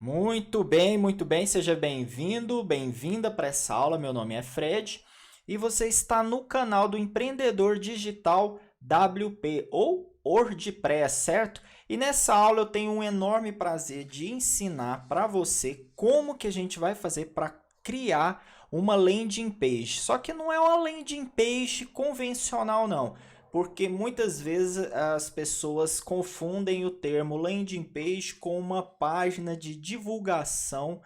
Muito bem, seja bem-vindo, bem-vinda para essa aula. Meu nome é Fred e você está no canal do Empreendedor Digital WP ou WordPress, certo? E nessa aula eu tenho um enorme prazer de ensinar para você como que a gente vai fazer para criar uma landing page. Só que não é uma landing page convencional, não. Porque muitas vezes as pessoas confundem o termo landing page com uma página de divulgação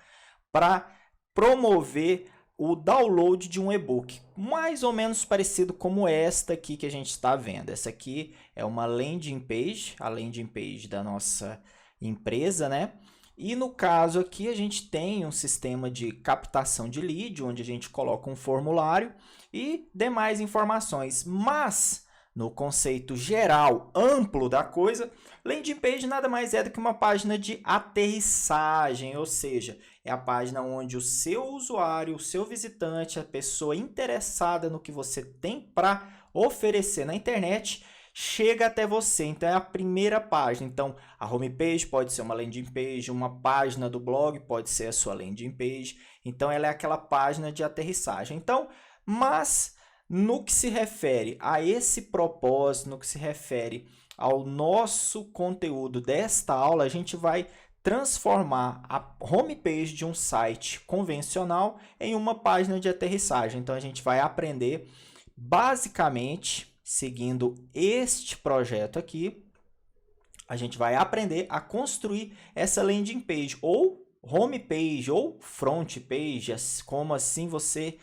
para promover o download de um e-book, mais ou menos parecido como esta aqui que a gente está vendo. Essa aqui é uma landing page, a landing page da nossa empresa, né? E no caso aqui a gente tem um sistema de captação de lead, onde a gente coloca um formulário e demais informações, mas no conceito geral, amplo da coisa, landing page nada mais é do que uma página de aterrissagem, ou seja, é a página onde o seu usuário, o seu visitante, a pessoa interessada no que você tem para oferecer na internet, chega até você. Então, é a primeira página. Então, a homepage pode ser uma landing page, uma página do blog pode ser a sua landing page. Então, ela é aquela página de aterrissagem. Então, mas no que se refere a esse propósito, no que se refere ao nosso conteúdo desta aula, a gente vai transformar a homepage de um site convencional em uma página de aterrissagem. Então, a gente vai aprender basicamente, seguindo este projeto aqui, a gente vai aprender a construir essa landing page, ou homepage, ou front page, como assim você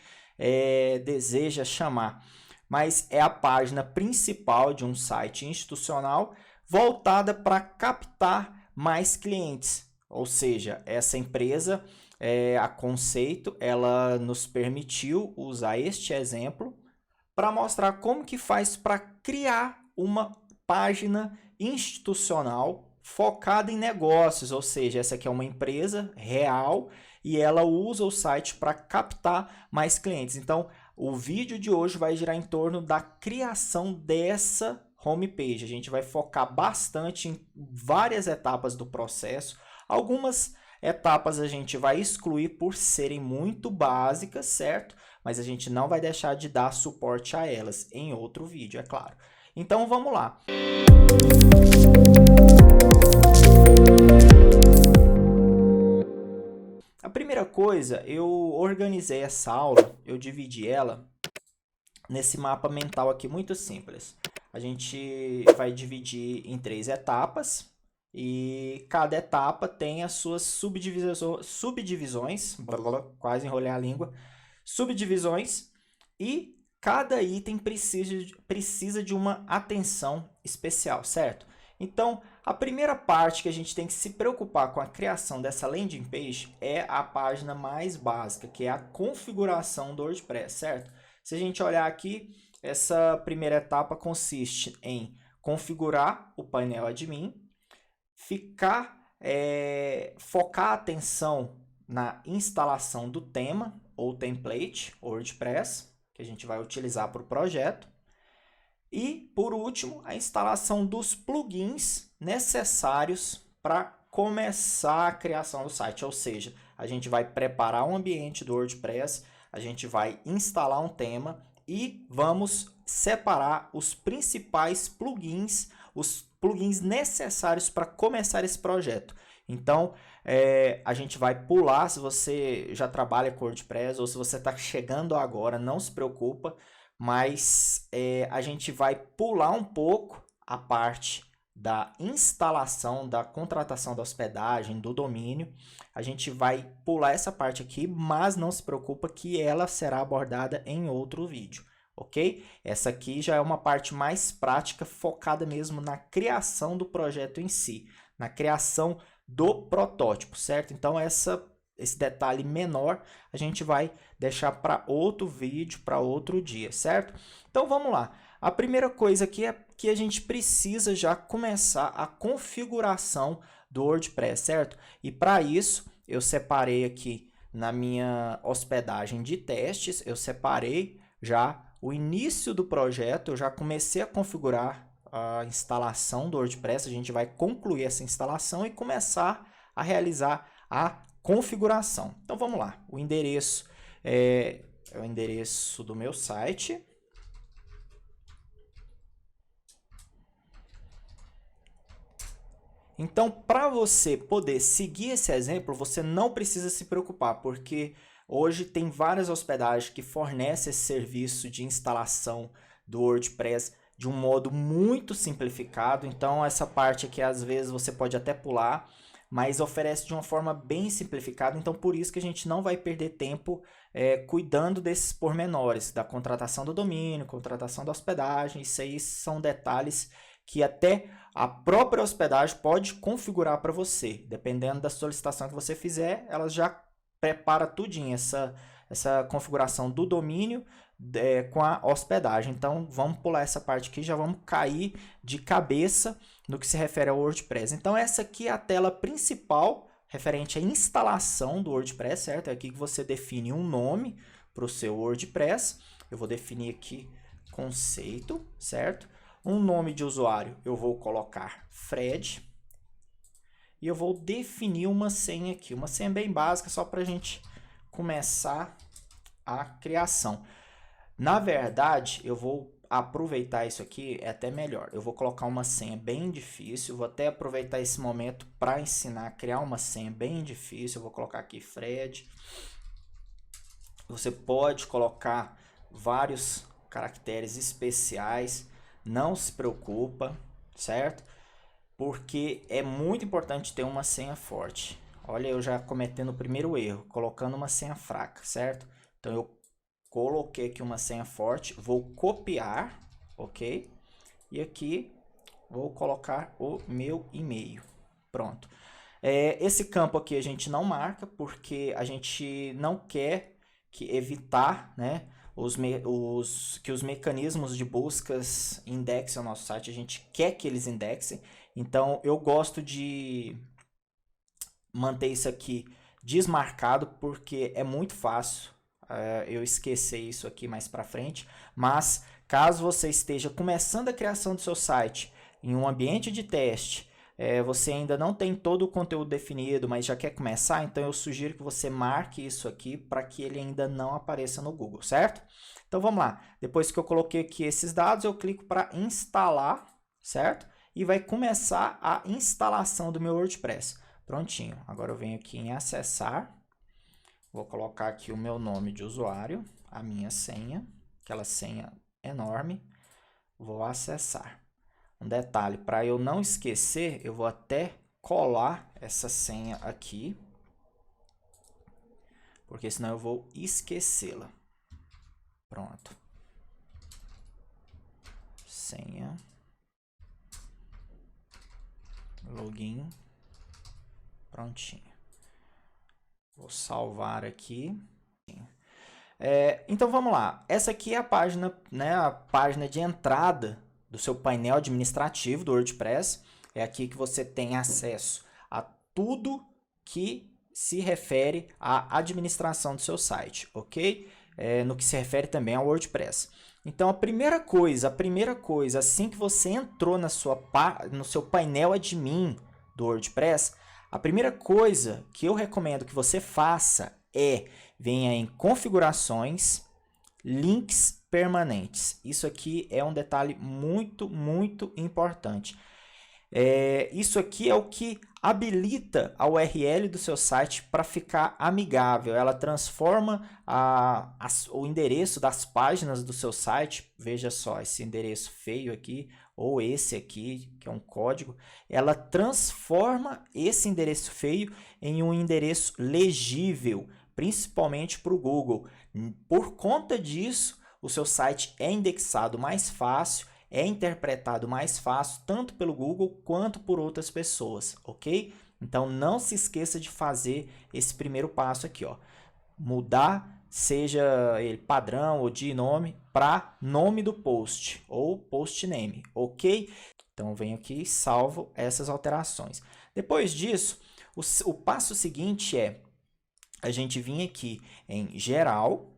deseja chamar, mas é a página principal de um site institucional voltada para captar mais clientes, ou seja, essa empresa, a Conceito, ela nos permitiu usar este exemplo para mostrar como que faz para criar uma página institucional focada em negócios, ou seja, essa aqui é uma empresa real e ela usa o site para captar mais clientes. Então, o vídeo de hoje vai girar em torno da criação dessa homepage. A gente vai focar bastante em várias etapas do processo. Algumas etapas a gente vai excluir por serem muito básicas, certo? Mas a gente não vai deixar de dar suporte a elas em outro vídeo, é claro. Então, vamos lá. A primeira coisa, eu organizei essa aula, eu dividi ela nesse mapa mental aqui muito simples. A gente vai dividir em 3 etapas e cada etapa tem as suas subdivisões, quase enrolei a língua, subdivisões, e cada item precisa de uma atenção especial, certo? Então, a primeira parte que a gente tem que se preocupar com a criação dessa landing page é a página mais básica, que é a configuração do WordPress, certo? Se a gente olhar aqui, essa primeira etapa consiste em configurar o painel admin, focar a atenção na instalação do tema ou template WordPress, que a gente vai utilizar para o projeto. E, por último, a instalação dos plugins necessários para começar a criação do site. Ou seja, a gente vai preparar um ambiente do WordPress, a gente vai instalar um tema e vamos separar os principais plugins, os plugins necessários para começar esse projeto. Então, a gente vai pular, se você já trabalha com WordPress ou se você está chegando agora, não se preocupa, mas a gente vai pular um pouco a parte da instalação, da contratação da hospedagem, do domínio. A gente vai pular essa parte aqui, mas não se preocupa que ela será abordada em outro vídeo, ok? Essa aqui já é uma parte mais prática, focada mesmo na criação do projeto em si, na criação do protótipo, certo? Então, esse detalhe menor a gente vai deixar para outro vídeo, para outro dia, certo? Então, vamos lá. A primeira coisa aqui é que a gente precisa já começar a configuração do WordPress, certo? E para isso, eu separei aqui na minha hospedagem de testes, eu separei já o início do projeto, eu já comecei a configurar a instalação do WordPress, a gente vai concluir essa instalação e começar a realizar a configuração. Então vamos lá, o endereço é o endereço do meu site. Então, para você poder seguir esse exemplo, você não precisa se preocupar, porque hoje tem várias hospedagens que fornecem esse serviço de instalação do WordPress de um modo muito simplificado. Então, essa parte aqui, às vezes, você pode até pular, mas oferece de uma forma bem simplificada. Então, por isso que a gente não vai perder tempo cuidando desses pormenores, da contratação do domínio, contratação da hospedagem. Isso aí são detalhes que até a própria hospedagem pode configurar para você. Dependendo da solicitação que você fizer, ela já prepara tudinho, essa configuração do domínio com a hospedagem. Então, vamos pular essa parte aqui, já vamos cair de cabeça no que se refere ao WordPress. Então, essa aqui é a tela principal referente à instalação do WordPress, certo? É aqui que você define um nome para o seu WordPress. Eu vou definir aqui conceito, certo? Um nome de usuário, eu vou colocar Fred. E eu vou definir uma senha aqui, uma senha bem básica, só para a gente começar a criação. Na verdade, eu vou aproveitar isso aqui, é até melhor. Eu vou colocar uma senha bem difícil, vou até aproveitar esse momento para ensinar a criar uma senha bem difícil. Eu vou colocar aqui Fred. Você pode colocar vários caracteres especiais, não se preocupa, certo? Porque é muito importante ter uma senha forte. Olha, eu já cometendo o primeiro erro, colocando uma senha fraca, certo? Então, eu coloquei aqui uma senha forte, vou copiar, ok? E aqui, vou colocar o meu e-mail. Pronto. Esse campo aqui a gente não marca, porque a gente não quer evitar, né, que os mecanismos de buscas indexem o nosso site. A gente quer que eles indexem. Então, eu gosto de manter isso aqui desmarcado, porque é muito fácil eu esquecer isso aqui mais para frente. Mas, caso você esteja começando a criação do seu site em um ambiente de teste, você ainda não tem todo o conteúdo definido, mas já quer começar, então eu sugiro que você marque isso aqui para que ele ainda não apareça no Google, certo? Então, vamos lá. Depois que eu coloquei aqui esses dados, eu clico para instalar, certo? E vai começar a instalação do meu WordPress. Prontinho. Agora eu venho aqui em acessar. Vou colocar aqui o meu nome de usuário, a minha senha, aquela senha enorme. Vou acessar. Um detalhe, para eu não esquecer, eu vou até colar essa senha aqui, porque senão eu vou esquecê-la. Pronto. Senha. Login. Prontinho. Vou salvar aqui. Então vamos lá. Essa aqui é a página, né, a página de entrada do seu painel administrativo do WordPress. É aqui que você tem acesso a tudo que se refere à administração do seu site, ok? No que se refere também ao WordPress. Então, a primeira coisa, assim que você entrou no seu painel admin do WordPress, a primeira coisa que eu recomendo que você faça venha em configurações, links permanentes. Isso aqui é um detalhe muito, muito importante. Isso aqui é o que habilita a URL do seu site para ficar amigável. Ela transforma o endereço das páginas do seu site. Veja só, esse endereço feio aqui, ou esse aqui, que é um código. Ela transforma esse endereço feio em um endereço legível, principalmente para o Google. Por conta disso, o seu site é indexado mais fácil, é interpretado mais fácil, tanto pelo Google quanto por outras pessoas, ok? Então, não se esqueça de fazer esse primeiro passo aqui, ó. Mudar, seja ele padrão ou de nome, para nome do post, ou post name, ok? Então, eu venho aqui e salvo essas alterações. Depois disso, o passo seguinte é a gente vir aqui em geral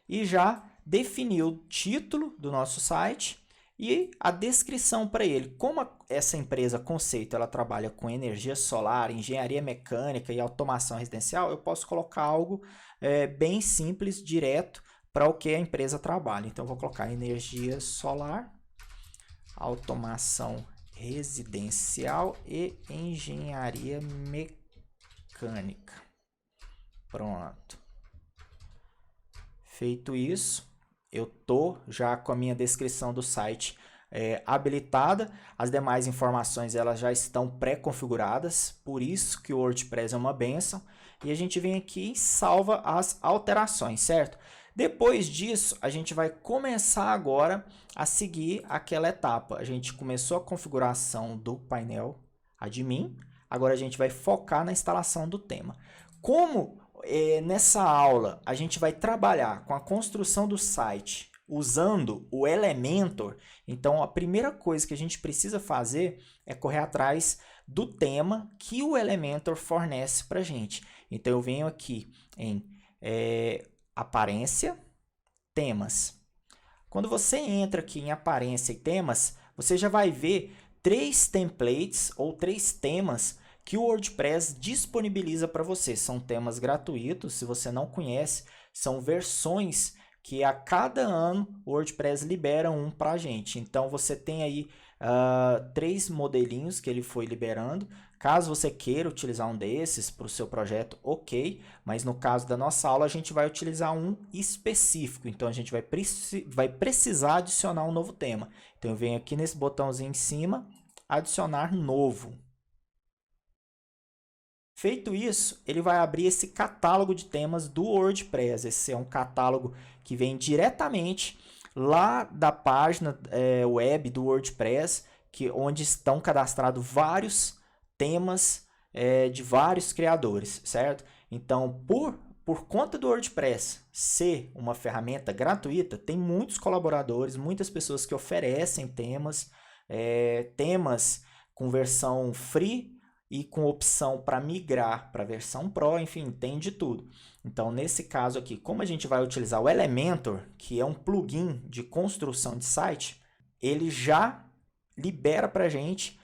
e já definir o título do nosso site e a descrição para ele. Como essa empresa Conceito ela trabalha com energia solar, engenharia mecânica e automação residencial, eu posso colocar algo bem simples, direto para o que a empresa trabalha. Então, eu vou colocar energia solar, automação residencial e engenharia mecânica. Pronto. Feito isso, eu tô já com a minha descrição do site habilitada. As demais informações elas já estão pré-configuradas, por isso que o WordPress é uma bênção. E a gente vem aqui e salva as alterações, certo? Depois disso, a gente vai começar agora a seguir aquela etapa. A gente começou a configuração do painel admin, agora a gente vai focar na instalação do tema. Como nessa aula a gente vai trabalhar com a construção do site usando o Elementor, então a primeira coisa que a gente precisa fazer é correr atrás do tema que o Elementor fornece para a gente. Então eu venho aqui em aparência, temas. Quando você entra aqui em aparência e temas, você já vai ver 3 templates ou 3 temas que o WordPress disponibiliza para você. São temas gratuitos, se você não conhece, são versões que a cada ano o WordPress libera um para a gente. Então você tem aí 3 modelinhos que ele foi liberando. Caso você queira utilizar um desses para o seu projeto, ok. Mas no caso da nossa aula, a gente vai utilizar um específico. Então a gente vai precisar adicionar um novo tema. Então eu venho aqui nesse botãozinho em cima, adicionar novo. Feito isso, ele vai abrir esse catálogo de temas do WordPress. Esse é um catálogo que vem diretamente lá da página web do WordPress, onde estão cadastrados vários temas de vários criadores, certo? Então, por conta do WordPress ser uma ferramenta gratuita, tem muitos colaboradores, muitas pessoas que oferecem temas com versão free e com opção para migrar para a versão Pro, enfim, tem de tudo. Então, nesse caso aqui, como a gente vai utilizar o Elementor, que é um plugin de construção de site, ele já libera para a gente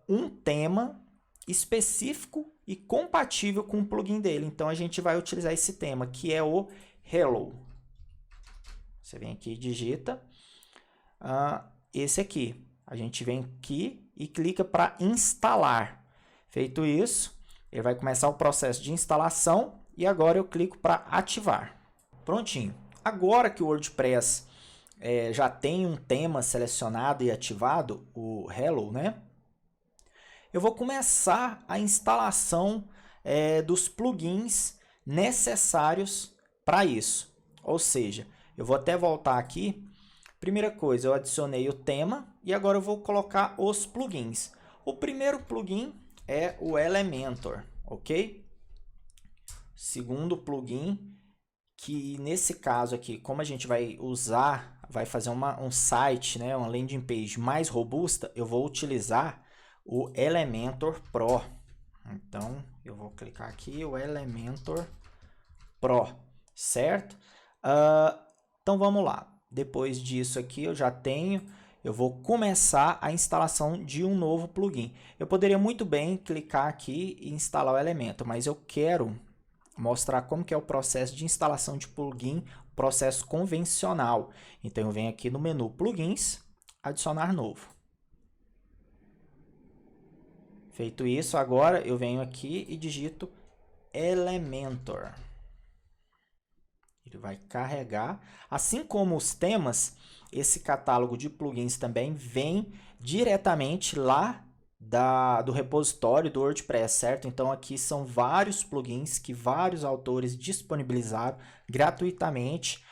um tema específico e compatível com o plugin dele. Então, a gente vai utilizar esse tema, que é o Hello. Você vem aqui e digita esse aqui. A gente vem aqui e clica para instalar. Feito isso, ele vai começar o processo de instalação e agora eu clico para ativar. Prontinho. Agora que o WordPress já tem um tema selecionado e ativado, o Hello, né? Eu vou começar a instalação dos plugins necessários para isso. Ou seja, eu vou até voltar aqui. Primeira coisa, eu adicionei o tema e agora eu vou colocar os plugins. O primeiro plugin é o Elementor, ok? Segundo plugin, que nesse caso aqui, como a gente vai fazer um site, né, uma landing page mais robusta, eu vou utilizar o Elementor Pro. Então, eu vou clicar aqui, o Elementor Pro, certo? Então, vamos lá. Depois disso aqui, eu vou começar a instalação de um novo plugin. Eu poderia muito bem clicar aqui e instalar o Elementor, mas eu quero mostrar como que é o processo de instalação de plugin, processo convencional. Então, eu venho aqui no menu Plugins, adicionar novo. Feito isso, agora eu venho aqui e digito Elementor. Ele vai carregar. Assim como os temas, esse catálogo de plugins também vem diretamente lá do repositório do WordPress, certo? Então aqui são vários plugins que vários autores disponibilizaram gratuitamente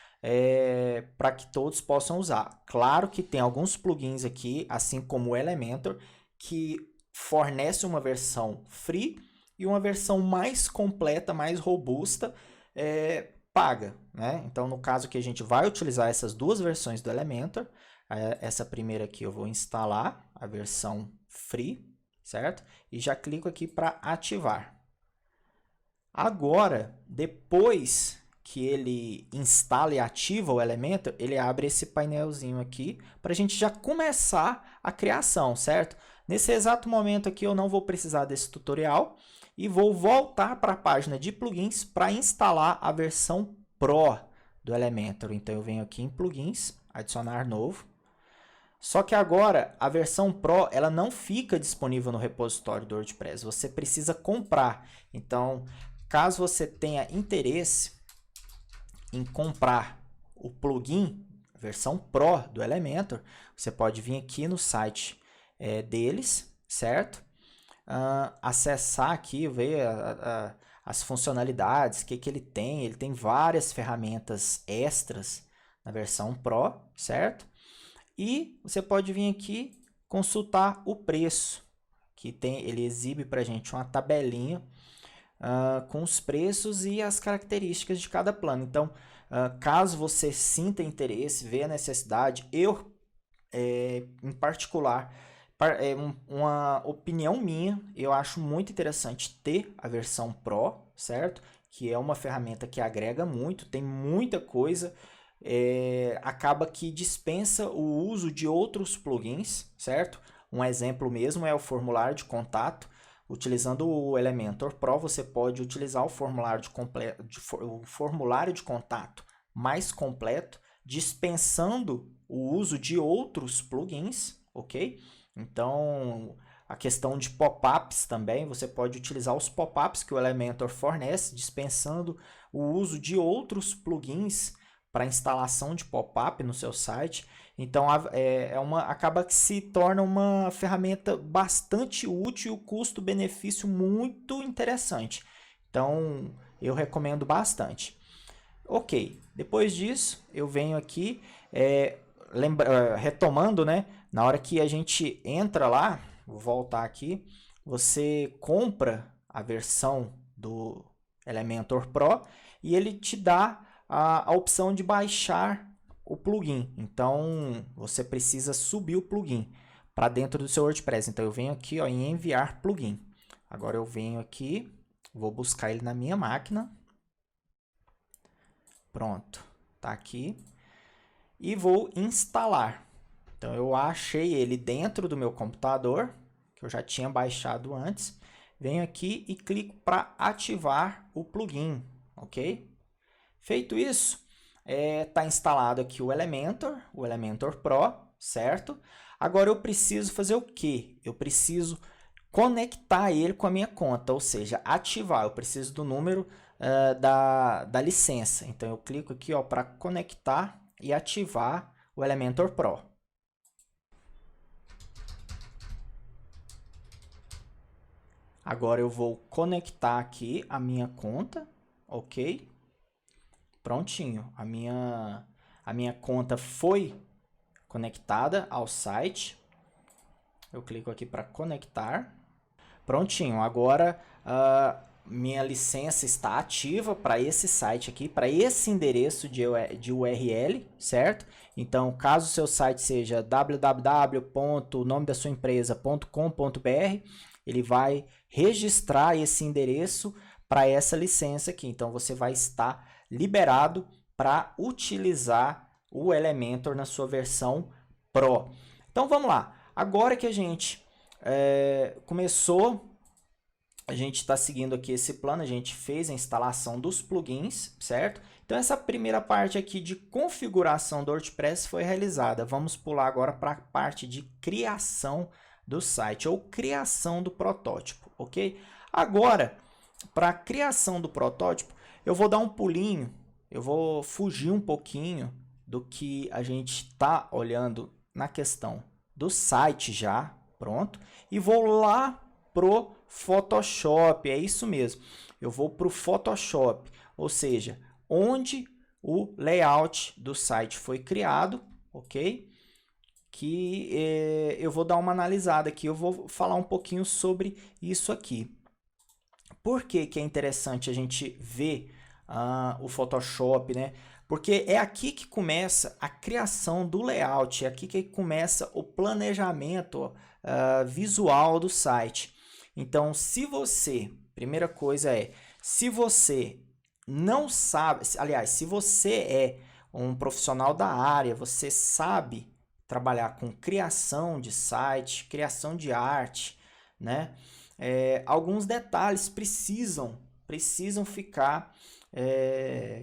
para que todos possam usar. Claro que tem alguns plugins aqui, assim como o Elementor, que fornece uma versão free e uma versão mais completa, mais robusta, paga, né? Então, no caso que a gente vai utilizar essas duas versões do Elementor, essa primeira aqui eu vou instalar a versão free, certo? E já clico aqui para ativar. Agora, depois que ele instala e ativa o Elementor, ele abre esse painelzinho aqui para a gente já começar a criação, certo? Nesse exato momento aqui eu não vou precisar desse tutorial e vou voltar para a página de plugins para instalar a versão Pro do Elementor. Então eu venho aqui em plugins, adicionar novo. Só que agora a versão Pro ela não fica disponível no repositório do WordPress, você precisa comprar. Então, caso você tenha interesse em comprar o plugin, a versão Pro do Elementor, você pode vir aqui no site deles, certo? Acessar aqui, ver as funcionalidades, o que ele tem. Ele tem várias ferramentas extras na versão Pro, certo? E você pode vir aqui consultar o preço, que ele exibe para a gente uma tabelinha com os preços e as características de cada plano. Então, caso você sinta interesse, vê a necessidade, eu, em particular, uma opinião minha, eu acho muito interessante ter a versão Pro, certo? Que é uma ferramenta que agrega muito, tem muita coisa, acaba que dispensa o uso de outros plugins, certo? Um exemplo mesmo é o formulário de contato. Utilizando o Elementor Pro, você pode utilizar o formulário de contato mais completo, dispensando o uso de outros plugins, ok? Então, a questão de pop-ups também, você pode utilizar os pop-ups que o Elementor fornece, dispensando o uso de outros plugins para instalação de pop-up no seu site. Então, acaba que se torna uma ferramenta bastante útil e o custo-benefício muito interessante. Então, eu recomendo bastante. Ok, depois disso, eu venho aqui, retomando, né? Na hora que a gente entra lá, vou voltar aqui, você compra a versão do Elementor Pro e ele te dá a opção de baixar o plugin. Então, você precisa subir o plugin para dentro do seu WordPress. Então, eu venho aqui ó, em enviar plugin. Agora eu venho aqui, vou buscar ele na minha máquina. Pronto, tá aqui. E vou instalar. Então, eu achei ele dentro do meu computador, que eu já tinha baixado antes. Venho aqui e clico para ativar o plugin, ok? Feito isso, está instalado aqui o Elementor Pro, certo? Agora eu preciso fazer o quê? Eu preciso conectar ele com a minha conta, ou seja, ativar. Eu preciso do número da licença. Então eu clico aqui para conectar e ativar o Elementor Pro. Agora eu vou conectar aqui a minha conta, ok? Prontinho, a minha conta foi conectada ao site. Eu clico aqui para conectar. Prontinho, agora minha licença está ativa para esse site aqui, para esse endereço de URL, certo? Então, caso o seu site seja www.nomedasuaempresa.com.br, ele vai registrar esse endereço para essa licença aqui. Então, você vai estar liberado para utilizar o Elementor na sua versão Pro. Então vamos lá. Agora que a gente começou, a gente está seguindo aqui esse plano, a gente fez a instalação dos plugins, certo? Então essa primeira parte aqui de configuração do WordPress foi realizada. Vamos pular agora para a parte de criação do site ou criação do protótipo, ok? Agora, para a criação do protótipo, eu vou dar um pulinho, eu vou fugir um pouquinho do que a gente está olhando na questão do site já, pronto, e vou lá pro Photoshop, é isso mesmo, eu vou pro Photoshop, ou seja, onde o layout do site foi criado, ok? Que eu vou dar uma analisada aqui, eu vou falar um pouquinho sobre isso aqui. Por que que é interessante a gente ver o Photoshop, né? Porque é aqui que começa a criação do layout, é aqui que começa o planejamento visual do site. Então, primeira coisa se você não sabe, aliás, se você é um profissional da área, você sabe trabalhar com criação de site, criação de arte, né? Alguns detalhes precisam ficar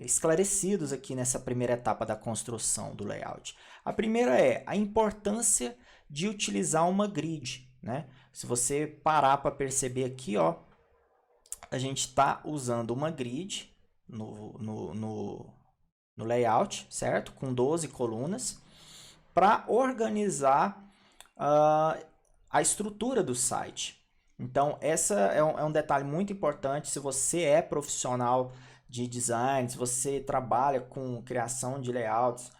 esclarecidos aqui nessa primeira etapa da construção do layout. A primeira é a importância de utilizar uma grid, né? Se você parar para perceber aqui, ó, a gente está usando uma grid no layout, certo? Com 12 colunas, para organizar a estrutura do site. Então, essa é um detalhe muito importante. Se você é profissional de design, se você trabalha com criação de layouts,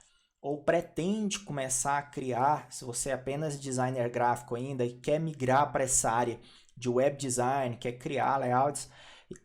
ou pretende começar a criar, se você é apenas designer gráfico ainda e quer migrar para essa área de web design, quer criar layouts,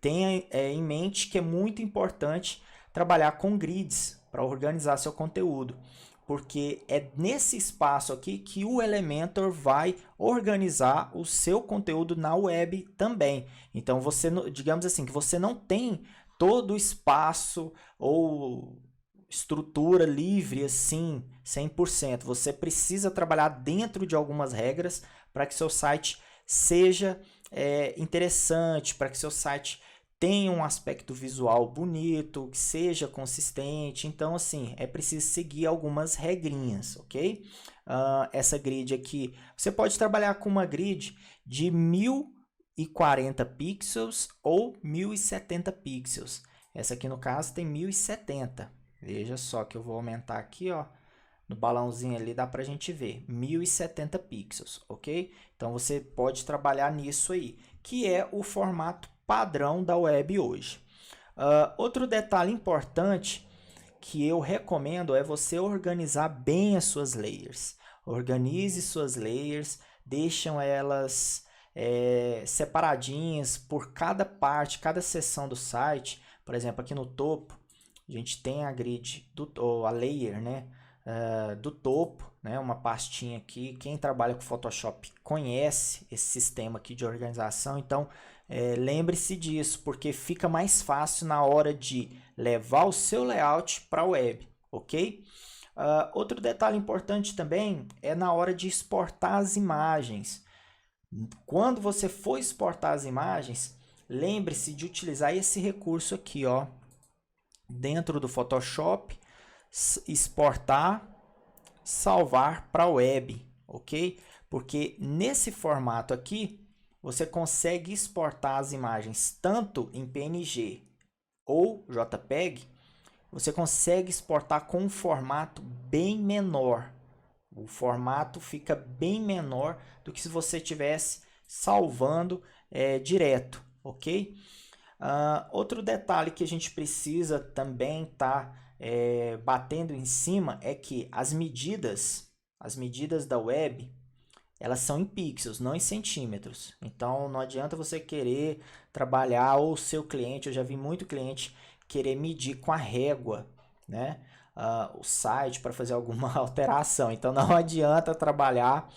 tenha em mente que é muito importante trabalhar com grids para organizar seu conteúdo, porque é nesse espaço aqui que o Elementor vai organizar o seu conteúdo na web também. Então, você, digamos assim, que você não tem todo o espaço ou estrutura livre assim, 100%. Você precisa trabalhar dentro de algumas regras para que seu site seja interessante, para que seu site tenha um aspecto visual bonito, que seja consistente. Então, assim, é preciso seguir algumas regrinhas, ok? Essa grid aqui, você pode trabalhar com uma grid de 1040 pixels ou 1070 pixels. Essa aqui, no caso, tem 1070. Veja só que eu vou aumentar aqui, ó. No balãozinho ali dá para a gente ver, 1070 pixels, ok? Então, você pode trabalhar nisso aí, que é o formato padrão da web hoje. Outro detalhe importante que eu recomendo é você organizar bem as suas layers. Organize suas layers, deixam elas separadinhas por cada parte, cada seção do site. Por exemplo, aqui no topo, a gente tem a grid, ou a layer, né? Do topo, né, uma pastinha aqui. Quem trabalha com Photoshop conhece esse sistema aqui de organização, então lembre-se disso, porque fica mais fácil na hora de levar o seu layout para a web, ok? Outro detalhe importante também é na hora de exportar as imagens. Quando você for exportar as imagens, lembre-se de utilizar esse recurso aqui, ó, dentro do Photoshop, exportar, salvar para a web, ok? Porque nesse formato aqui, você consegue exportar as imagens tanto em PNG ou JPEG, você consegue exportar com um formato bem menor. O formato fica bem menor do que se você estivesse salvando direto, ok? Outro detalhe que a gente precisa também estar batendo em cima é que as medidas da web, elas são em pixels, não em centímetros. Então, não adianta você querer trabalhar, ou o seu cliente, eu já vi muito cliente querer medir com a régua, né? O site para fazer alguma alteração. Então, não adianta trabalhar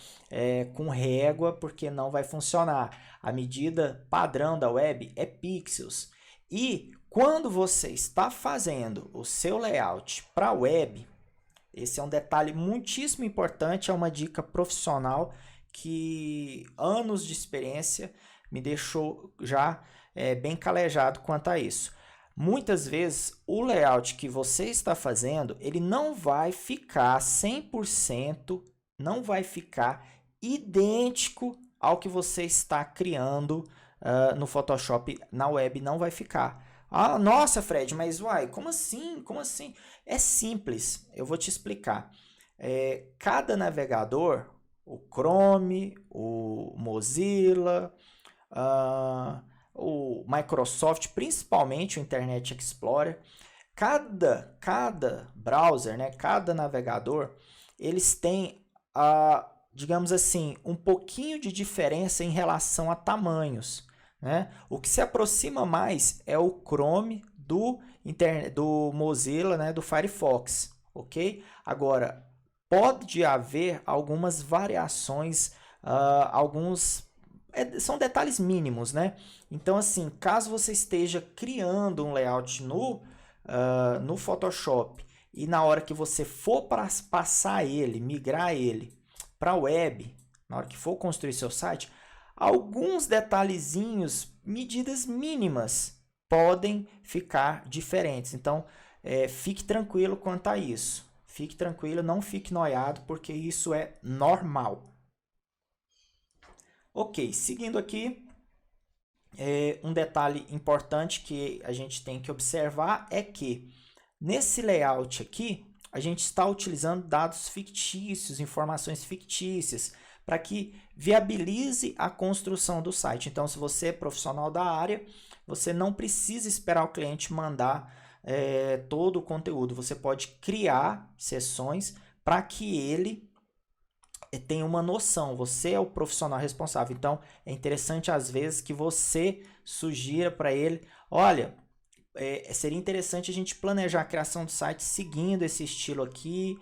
com régua, porque não vai funcionar. A medida padrão da web é pixels. E quando você está fazendo o seu layout para a web, esse é um detalhe muitíssimo importante, é uma dica profissional que anos de experiência me deixou já bem calejado quanto a isso. Muitas vezes o layout que você está fazendo, ele não vai ficar 100%, não vai ficar idêntico ao que você está criando no Photoshop na web, não vai ficar. Nossa, Fred, mas uai, como assim? Como assim? É simples, eu vou te explicar. Cada navegador, o Chrome, o Mozilla, o Microsoft, principalmente o Internet Explorer, cada browser, né, cada navegador, eles têm, digamos assim, um pouquinho de diferença em relação a tamanhos, né? O que se aproxima mais é o Chrome do Mozilla, né, do Firefox, ok? Agora, pode haver algumas variações, alguns são detalhes mínimos, né? Então, assim, caso você esteja criando um layout no Photoshop e na hora que você for passar ele, migrar ele para a web, na hora que for construir seu site, alguns detalhezinhos, medidas mínimas, podem ficar diferentes. Então, fique tranquilo quanto a isso. Fique tranquilo, não fique noiado, porque isso é normal. Ok, seguindo aqui, um detalhe importante que a gente tem que observar é que nesse layout aqui, a gente está utilizando dados fictícios, informações fictícias, para que viabilize a construção do site. Então, se você é profissional da área, você não precisa esperar o cliente mandar todo o conteúdo. Você pode criar sessões para que ele tenha uma noção. Você é o profissional responsável. Então, é interessante às vezes que você sugira para ele, olha, seria interessante a gente planejar a criação do site seguindo esse estilo aqui,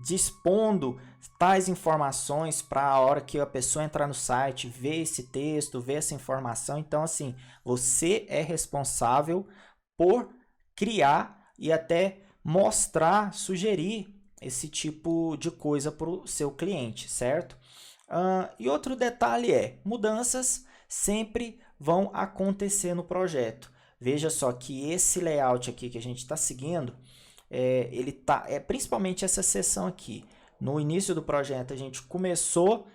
dispondo tais informações para a hora que a pessoa entrar no site, ver esse texto, ver essa informação. Então, assim, você é responsável por criar e até mostrar, sugerir esse tipo de coisa para o seu cliente, certo? E outro detalhe mudanças sempre vão acontecer no projeto. Veja só que esse layout aqui que a gente está seguindo, ele tá, principalmente essa seção aqui. No início do projeto a gente começou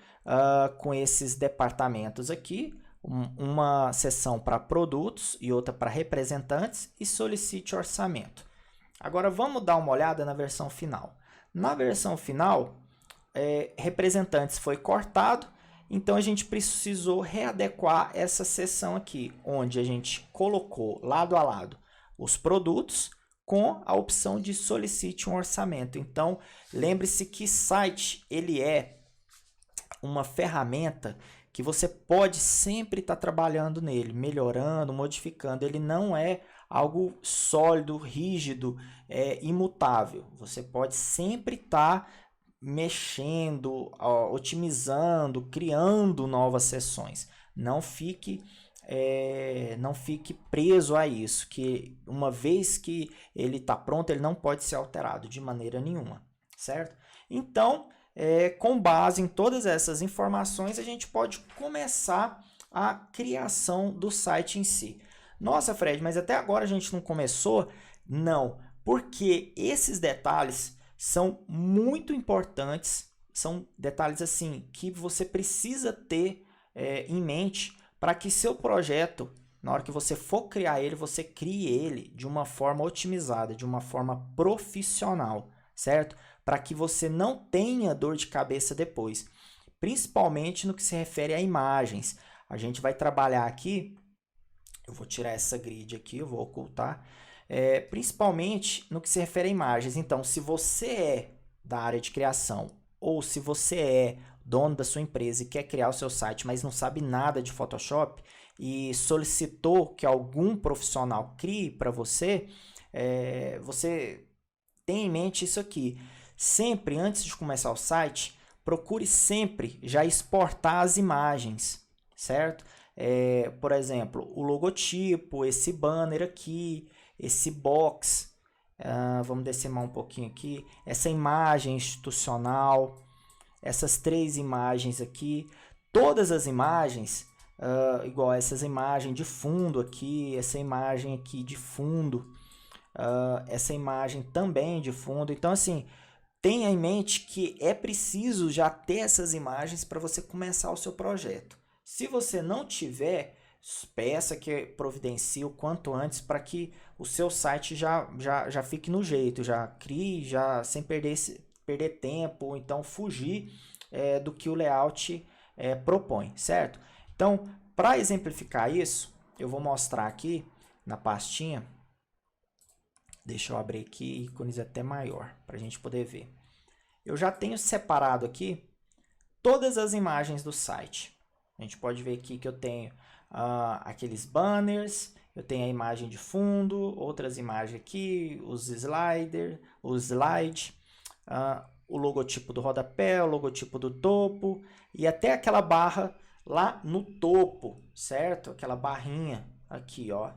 com esses departamentos aqui, uma seção para produtos e outra para representantes e solicite orçamento. Agora vamos dar uma olhada na versão final. Na versão final, representantes foi cortado, então a gente precisou readequar essa seção aqui, onde a gente colocou lado a lado os produtos com a opção de solicite um orçamento. Então, lembre-se que site ele é uma ferramenta que você pode sempre estar trabalhando nele, melhorando, modificando. Ele não é algo sólido, rígido, imutável. Você pode sempre estar mexendo, otimizando, criando novas seções. Não fique preso a isso, que uma vez que ele está pronto, ele não pode ser alterado de maneira nenhuma, certo? Então, com base em todas essas informações, a gente pode começar a criação do site em si. Nossa, Fred, mas até agora a gente não começou? Não, porque esses detalhes são muito importantes, são detalhes assim que você precisa ter em mente para que seu projeto, na hora que você for criar ele, você crie ele de uma forma otimizada, de uma forma profissional, certo? Para que você não tenha dor de cabeça depois, principalmente no que se refere a imagens. A gente vai trabalhar aqui, eu vou tirar essa grid aqui, eu vou ocultar, principalmente no que se refere a imagens. Então, se você é da área de criação ou se você é dono da sua empresa e quer criar o seu site, mas não sabe nada de Photoshop e solicitou que algum profissional crie para você, você tem em mente isso aqui. Sempre, antes de começar o site, procure sempre já exportar as imagens, certo? Por exemplo, o logotipo, esse banner aqui, esse box, vamos descer um pouquinho aqui, essa imagem institucional, essas 3 imagens aqui, todas as imagens, igual essas imagens de fundo aqui, essa imagem aqui de fundo, essa imagem também de fundo. Então, assim, tenha em mente que é preciso já ter essas imagens para você começar o seu projeto. Se você não tiver, peça que providencie o quanto antes para que o seu site já fique no jeito, já crie, já sem perder tempo, ou então fugir do que o layout propõe, certo? Então, para exemplificar isso, eu vou mostrar aqui na pastinha. Deixa eu abrir aqui ícones até maior, para a gente poder ver. Eu já tenho separado aqui todas as imagens do site. A gente pode ver aqui que eu tenho aqueles banners, eu tenho a imagem de fundo, outras imagens aqui, os slides, o logotipo do rodapé, o logotipo do topo e até aquela barra lá no topo, certo? Aquela barrinha aqui, ó.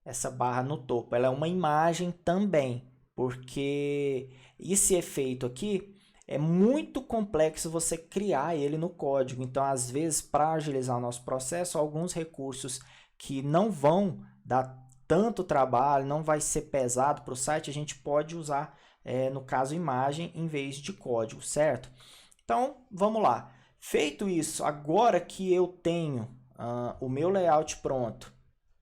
Essa barra no topo, ela é uma imagem também, porque esse efeito aqui é muito complexo você criar ele no código. Então, às vezes, para agilizar o nosso processo, alguns recursos que não vão dar tanto trabalho, não vai ser pesado para o site, a gente pode usar, no caso, imagem em vez de código, certo? Então, vamos lá. Feito isso, agora que eu tenho o meu layout pronto,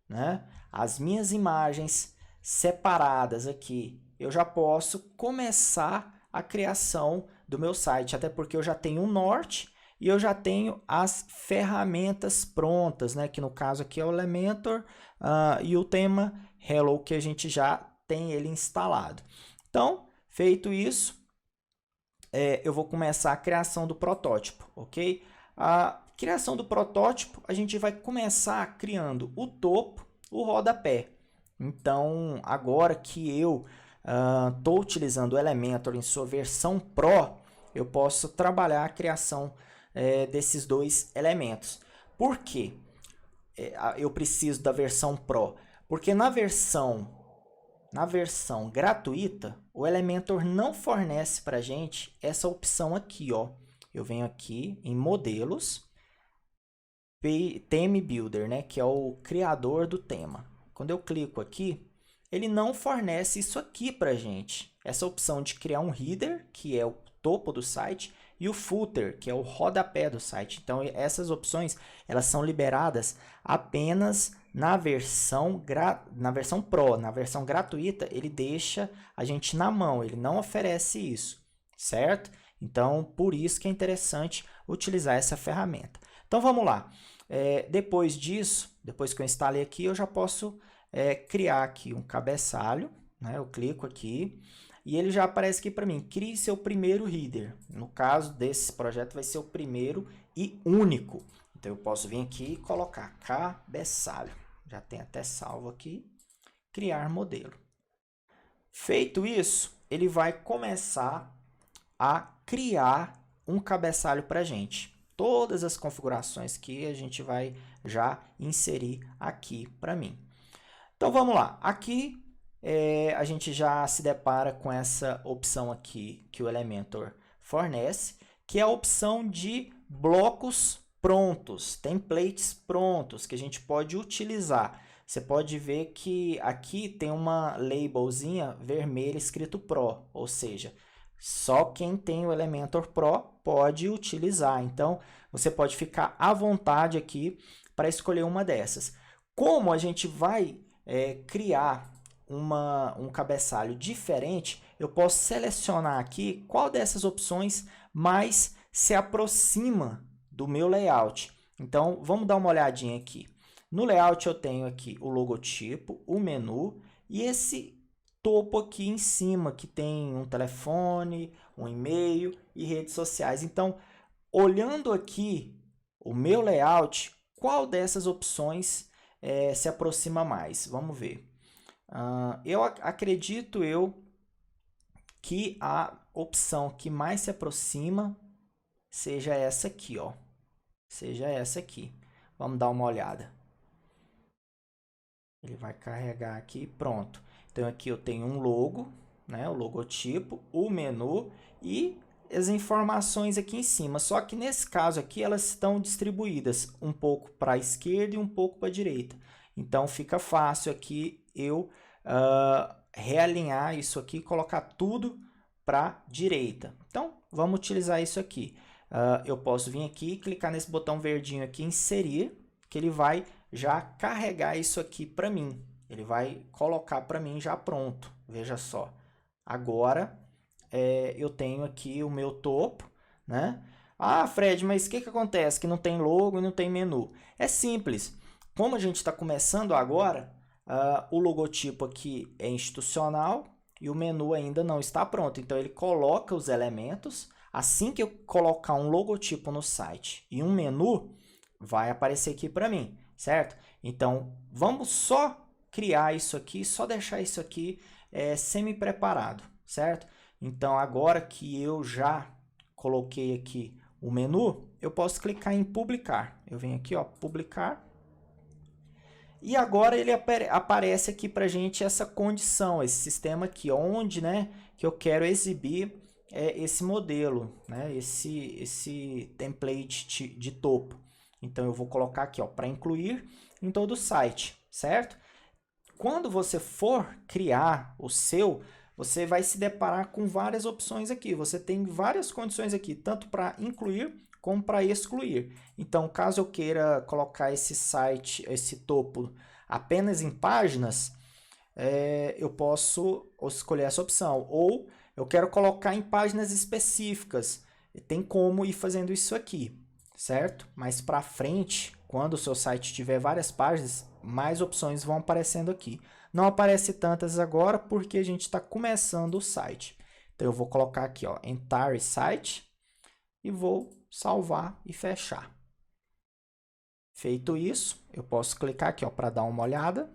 né? As minhas imagens separadas aqui, eu já posso começar a criação do meu site, até porque eu já tenho um norte e eu já tenho as ferramentas prontas, né? Que no caso aqui é o Elementor e o tema Hello, que a gente já tem ele instalado. Então, feito isso, eu vou começar a criação do protótipo, ok? A criação do protótipo, a gente vai começar criando o topo, o rodapé. Então, agora que eu estou utilizando o Elementor em sua versão Pro, eu posso trabalhar a criação desses dois elementos. Por quê? Eu preciso da versão Pro? Porque na versão gratuita, o Elementor não fornece para a gente essa opção aqui, ó. Eu venho aqui em modelos, Theme Builder, né, que é o criador do tema. Quando eu clico aqui, ele não fornece isso aqui para a gente. Essa opção de criar um header, que é o topo do site, e o footer, que é o rodapé do site. Então, essas opções elas são liberadas apenas na versão Pro. Na versão gratuita, ele deixa a gente na mão, ele não oferece isso, certo? Então, por isso que é interessante utilizar essa ferramenta. Então, vamos lá. Depois disso, depois que eu instalei aqui, eu já posso criar aqui um cabeçalho, né? Eu clico aqui e ele já aparece aqui para mim. Crie seu primeiro header. No caso desse projeto, vai ser o primeiro e único. Então, eu posso vir aqui e colocar cabeçalho. Já tem até salvo aqui. Criar modelo. Feito isso, ele vai começar a criar um cabeçalho para a gente. Todas as configurações que a gente vai já inserir aqui para mim. Então, vamos lá. Aqui, a gente já se depara com essa opção aqui que o Elementor fornece, que é a opção de blocos prontos, templates prontos, que a gente pode utilizar. Você pode ver que aqui tem uma labelzinha vermelha escrito Pro, ou seja, só quem tem o Elementor Pro pode utilizar. Então, você pode ficar à vontade aqui para escolher uma dessas. Como a gente vai criar um cabeçalho diferente, eu posso selecionar aqui qual dessas opções mais se aproxima do meu layout. Então, vamos dar uma olhadinha aqui. No layout eu tenho aqui o logotipo, o menu e esse topo aqui em cima, que tem um telefone, um e-mail e redes sociais. Então, olhando aqui o meu layout, qual dessas opções se aproxima mais? Vamos ver. Eu acredito que a opção que mais se aproxima seja essa aqui, ó. Seja essa aqui. Vamos dar uma olhada. Ele vai carregar aqui, pronto. Então, aqui eu tenho um logo, né, o logotipo, o menu e as informações aqui em cima. Só que nesse caso aqui, elas estão distribuídas um pouco para a esquerda e um pouco para a direita. Então, fica fácil aqui eu realinhar isso aqui e colocar tudo para a direita. Então, vamos utilizar isso aqui. Eu posso vir aqui e clicar nesse botão verdinho aqui, inserir, que ele vai já carregar isso aqui para mim. Ele vai colocar para mim já pronto. Veja só. Agora, eu tenho aqui o meu topo, né? Ah, Fred, mas o que acontece? Que não tem logo e não tem menu. É simples. Como a gente está começando agora, o logotipo aqui é institucional e o menu ainda não está pronto. Então, ele coloca os elementos. Assim que eu colocar um logotipo no site e um menu, vai aparecer aqui para mim, certo? Então, vamos só criar isso aqui, só deixar isso aqui semi-preparado, certo? Então, agora que eu já coloquei aqui o menu, eu posso clicar em publicar. Eu venho aqui, ó, publicar. E agora ele aparece aqui para a gente essa condição, esse sistema aqui, onde, né, que eu quero exibir esse modelo, né, esse template de topo. Então eu vou colocar aqui, ó, para incluir em todo o site, certo? Quando você for criar o seu, você vai se deparar com várias opções aqui. Você tem várias condições aqui, tanto para incluir como para excluir. Então, caso eu queira colocar esse site, esse topo apenas em páginas, eu posso escolher essa opção. Ou eu quero colocar em páginas específicas. Tem como ir fazendo isso aqui, certo? Mais para frente, quando o seu site tiver várias páginas, mais opções vão aparecendo aqui. Não aparece tantas agora porque a gente está começando o site. Então eu vou colocar aqui, ó, Entire Site e vou salvar e fechar. Feito isso, eu posso clicar aqui, ó, para dar uma olhada,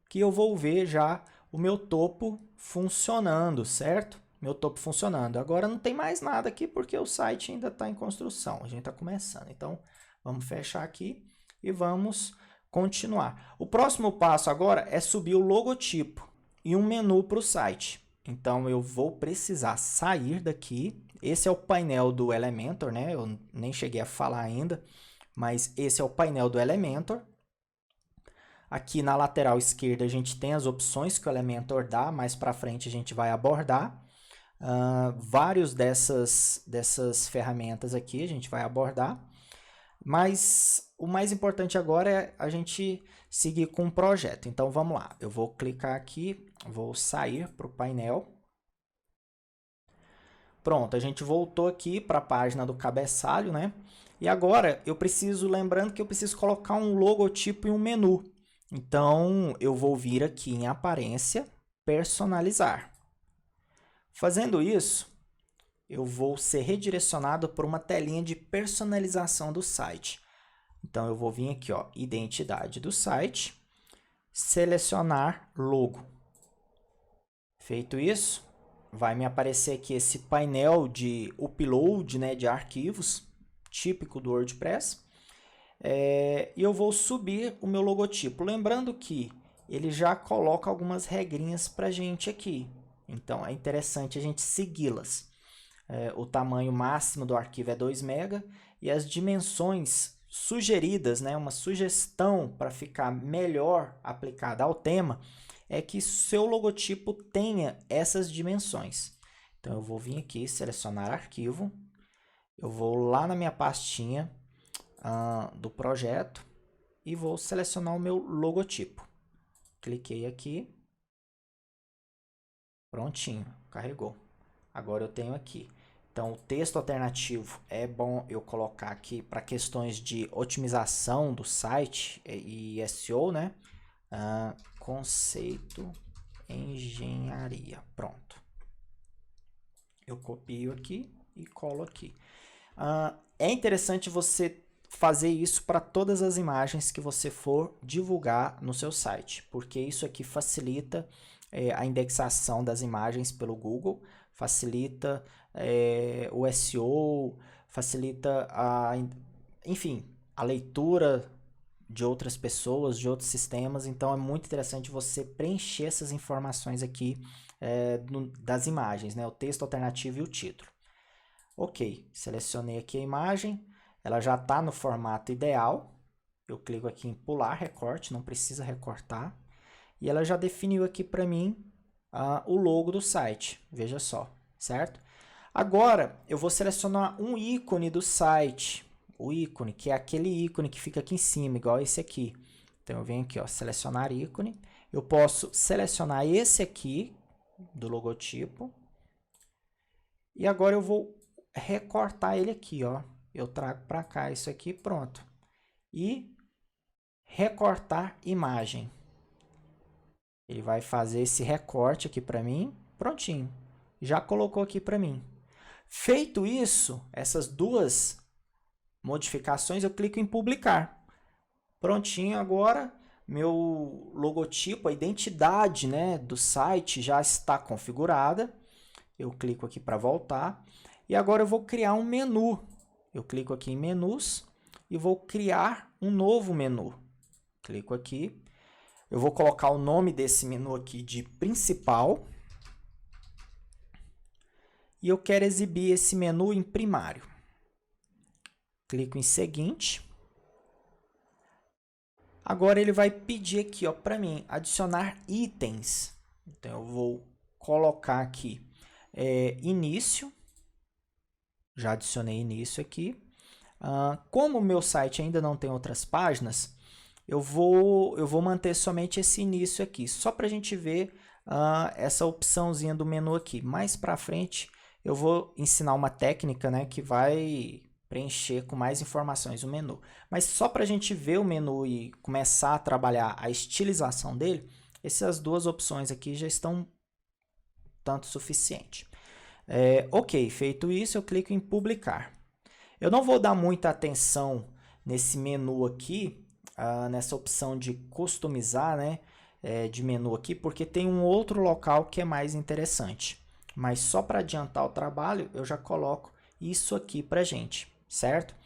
que eu vou ver já o meu topo funcionando, certo? Meu topo funcionando. Agora não tem mais nada aqui porque o site ainda está em construção. A gente está começando. Então, vamos fechar aqui e vamos continuar. O próximo passo agora é subir o logotipo e um menu para o site. Então, eu vou precisar sair daqui. Esse é o painel do Elementor, né? Eu nem cheguei a falar ainda, mas esse é o painel do Elementor. Aqui na lateral esquerda a gente tem as opções que o Elementor dá, mais para frente a gente vai abordar. Vários dessas ferramentas aqui a gente vai abordar. Mas o mais importante agora é a gente seguir com o projeto. Então vamos lá, eu vou clicar aqui, vou sair para o painel. Pronto, a gente voltou aqui para a página do cabeçalho, né? E agora eu preciso, lembrando que eu preciso colocar um logotipo e um menu. Então eu vou vir aqui em aparência, personalizar. Fazendo isso, eu vou ser redirecionado por uma telinha de personalização do site. Então, eu vou vir aqui, ó, identidade do site, selecionar logo. Feito isso, vai me aparecer aqui esse painel de upload, né, de arquivos, típico do WordPress. E eu vou subir o meu logotipo. Lembrando que ele já coloca algumas regrinhas para a gente aqui. Então, é interessante a gente segui-las. O tamanho máximo do arquivo é 2 MB e as dimensões sugeridas, né, uma sugestão para ficar melhor aplicada ao tema, é que seu logotipo tenha essas dimensões. Então, eu vou vir aqui, selecionar arquivo, eu vou lá na minha pastinha do projeto e vou selecionar o meu logotipo. Cliquei aqui, prontinho, carregou. Agora eu tenho aqui. Então, o texto alternativo é bom eu colocar aqui para questões de otimização do site e SEO, né? Conceito engenharia. Pronto. Eu copio aqui e colo aqui. É interessante você fazer isso para todas as imagens que você for divulgar no seu site, porque isso aqui facilita a indexação das imagens pelo Google, facilita o SEO, facilita enfim, a leitura de outras pessoas, de outros sistemas. Então é muito interessante você preencher essas informações aqui das imagens, né? O texto alternativo e o título. Ok, selecionei aqui a imagem, ela já está no formato ideal. Eu clico aqui em pular recorte, não precisa recortar. E ela já definiu aqui para mim o logo do site, veja só, certo? Agora, eu vou selecionar um ícone do site, o ícone, que é aquele ícone que fica aqui em cima, igual esse aqui. Então, eu venho aqui, ó, selecionar ícone. Eu posso selecionar esse aqui, do logotipo. E agora eu vou recortar ele aqui, ó. Eu trago para cá isso aqui, pronto. E recortar imagem. Ele vai fazer esse recorte aqui para mim, prontinho. Já colocou aqui para mim. Feito isso, essas duas modificações, eu clico em publicar. Prontinho, agora meu logotipo, a identidade, né, do site já está configurada. Eu clico aqui para voltar. E agora eu vou criar um menu. Eu clico aqui em menus e vou criar um novo menu. Clico aqui. Eu vou colocar o nome desse menu aqui de principal. E eu quero exibir esse menu em primário. Clico em seguinte. Agora ele vai pedir aqui para mim adicionar itens. Então eu vou colocar aqui início. Já adicionei início aqui. Como o meu site ainda não tem outras páginas, eu vou manter somente esse início aqui, só para a gente ver essa opçãozinha do menu aqui. Mais para frente eu vou ensinar uma técnica, né, que vai preencher com mais informações o menu. Mas só para a gente ver o menu e começar a trabalhar a estilização dele, essas duas opções aqui já estão tanto suficiente. Ok, feito isso, eu clico em publicar. Eu não vou dar muita atenção nesse menu aqui, nessa opção de customizar, né, de menu aqui, porque tem um outro local que é mais interessante. Mas só para adiantar o trabalho, eu já coloco isso aqui para a gente, certo?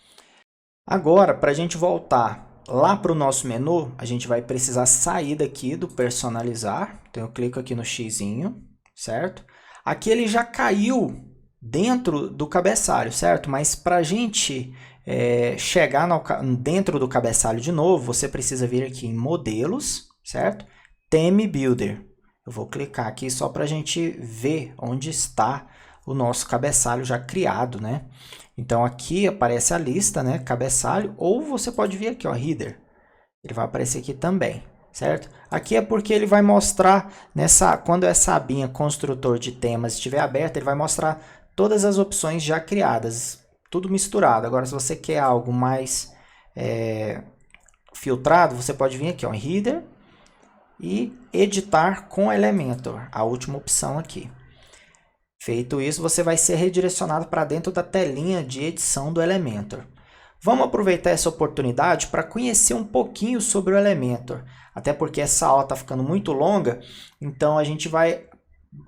Agora, para a gente voltar lá para o nosso menu, a gente vai precisar sair daqui do personalizar. Então, eu clico aqui no xizinho, certo? Aqui ele já caiu dentro do cabeçalho, certo? Mas para a gente chegar dentro do cabeçalho de novo, você precisa vir aqui em modelos, certo? Theme Builder. Eu vou clicar aqui só para a gente ver onde está o nosso cabeçalho já criado, né? Então aqui aparece a lista, né? Cabeçalho, ou você pode vir aqui, ó, Header. Ele vai aparecer aqui também, certo? Aqui é porque ele vai mostrar, quando essa abinha construtor de temas estiver aberta, ele vai mostrar todas as opções já criadas, tudo misturado. Agora, se você quer algo mais filtrado, você pode vir aqui, ó, em Header e editar com Elementor, a última opção aqui. Feito isso, você vai ser redirecionado para dentro da telinha de edição do Elementor. Vamos aproveitar essa oportunidade para conhecer um pouquinho sobre o Elementor, até porque essa aula está ficando muito longa, então a gente vai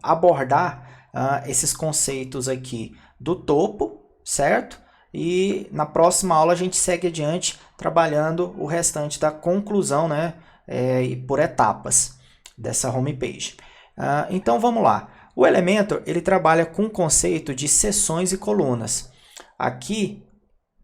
abordar esses conceitos aqui do topo, certo? E na próxima aula a gente segue adiante trabalhando o restante da conclusão, né? Por etapas dessa homepage. Então vamos lá. O Elementor ele trabalha com o conceito de seções e colunas. Aqui,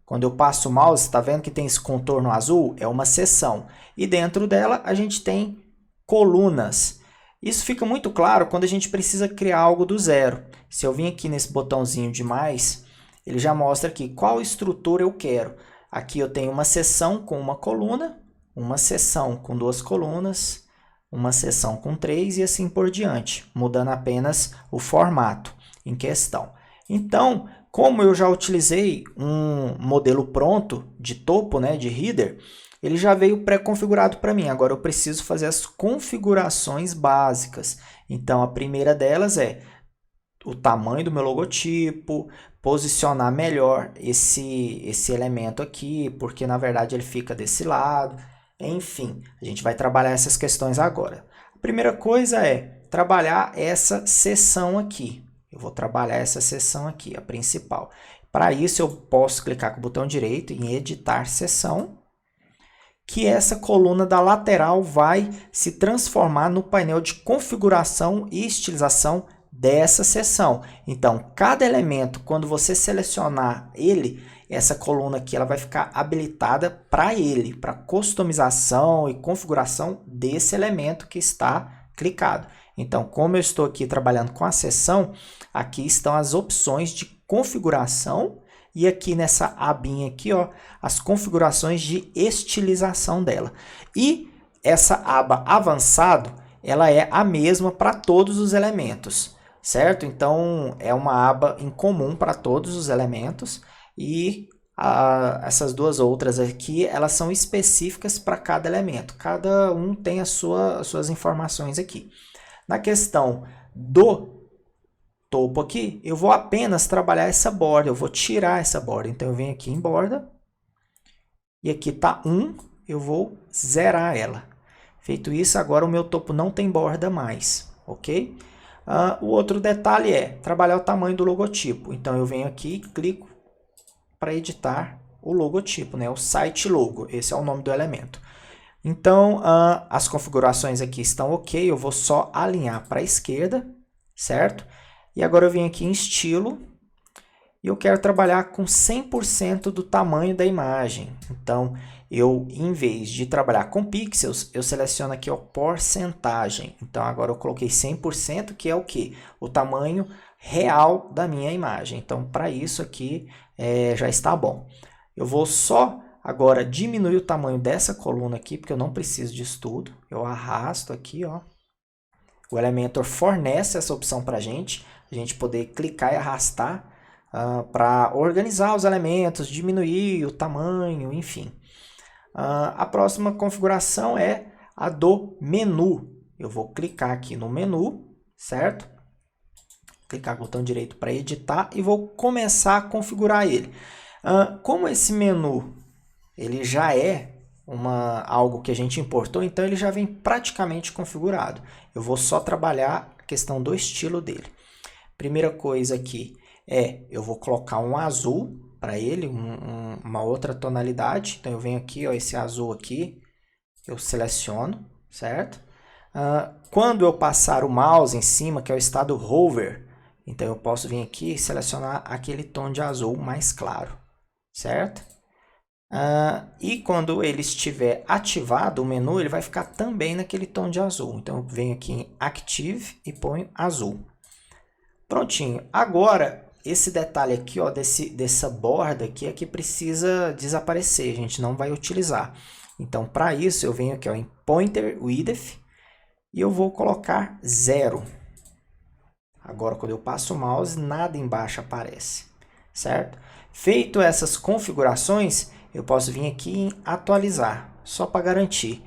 quando eu passo o mouse, está vendo que tem esse contorno azul? É uma seção. E dentro dela a gente tem colunas. Isso fica muito claro quando a gente precisa criar algo do zero. Se eu vim aqui nesse botãozinho de mais, ele já mostra aqui qual estrutura eu quero. Aqui eu tenho uma seção com uma coluna, uma seção com duas colunas, uma seção com 3 e assim por diante, mudando apenas o formato em questão. Então, como eu já utilizei um modelo pronto de topo, né, de header, ele já veio pré-configurado para mim. Agora eu preciso fazer as configurações básicas. Então, a primeira delas é o tamanho do meu logotipo, posicionar melhor esse elemento aqui, porque na verdade ele fica desse lado. Enfim, a gente vai trabalhar essas questões agora. A primeira coisa é trabalhar essa seção aqui. Eu vou trabalhar essa seção aqui, a principal. Para isso, eu posso clicar com o botão direito em editar seção, que essa coluna da lateral vai se transformar no painel de configuração e estilização dessa seção. Então, cada elemento, quando você selecionar ele, essa coluna aqui ela vai ficar habilitada para ele, para customização e configuração desse elemento que está clicado. Então, como eu estou aqui trabalhando com a seção, aqui estão as opções de configuração e aqui nessa abinha aqui, ó, as configurações de estilização dela. E essa aba avançado, ela é a mesma para todos os elementos, certo? Então, é uma aba em comum para todos os elementos. E essas duas outras aqui, elas são específicas para cada elemento. Cada um tem as suas informações aqui. Na questão do topo aqui, eu vou apenas trabalhar essa borda. Eu vou tirar essa borda. Então, eu venho aqui em borda. E aqui está 1. Eu vou zerar ela. Feito isso, agora o meu topo não tem borda mais. Ok? O outro detalhe é trabalhar o tamanho do logotipo. Então, eu venho aqui e clico para editar o logotipo, né? O site logo, esse é o nome do elemento. Então, as configurações aqui estão ok, eu vou só alinhar para a esquerda, certo? E agora eu venho aqui em estilo e eu quero trabalhar com 100% do tamanho da imagem. Então, eu, em vez de trabalhar com pixels, eu seleciono aqui a porcentagem. Então, agora eu coloquei 100%, que é o quê? O tamanho real da minha imagem. Então, para isso aqui já está bom. Eu vou só agora diminuir o tamanho dessa coluna aqui, porque eu não preciso disso tudo. Eu arrasto aqui, ó. O Elementor fornece essa opção para a gente poder clicar e arrastar para organizar os elementos, diminuir o tamanho, enfim. A próxima configuração é a do menu. Eu vou clicar aqui no menu, certo? Clicar com o botão direito para editar e vou começar a configurar ele. Como esse menu ele já é algo que a gente importou, então ele já vem praticamente configurado. Eu vou só trabalhar a questão do estilo dele. Primeira coisa aqui eu vou colocar um azul para ele, uma outra tonalidade. Então eu venho aqui, ó, esse azul aqui, eu seleciono, certo? Quando eu passar o mouse em cima, que é o estado hover, então eu posso vir aqui e selecionar aquele tom de azul mais claro, certo? E quando ele estiver ativado, o menu ele vai ficar também naquele tom de azul. Então eu venho aqui em Active e ponho azul. Prontinho. Agora, esse detalhe aqui, ó, dessa borda aqui é que precisa desaparecer. A gente não vai utilizar. Então, para isso, eu venho aqui, ó, em Pointer Width e eu vou colocar 0. Agora, quando eu passo o mouse, nada embaixo aparece, certo? Feito essas configurações, eu posso vir aqui em atualizar, só para garantir.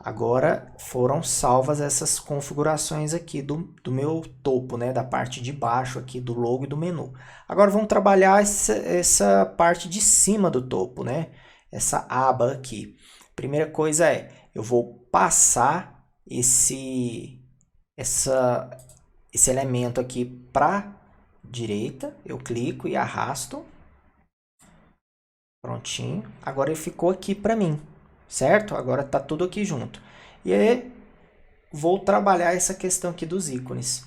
Agora foram salvas essas configurações aqui do meu topo, né? Da parte de baixo aqui do logo e do menu. Agora vamos trabalhar essa parte de cima do topo, né? Essa aba aqui. Primeira coisa eu vou passar esse elemento aqui para direita. Eu clico e arrasto. Prontinho. Agora ele ficou aqui para mim, certo? Agora está tudo aqui junto. E aí, vou trabalhar essa questão aqui dos ícones.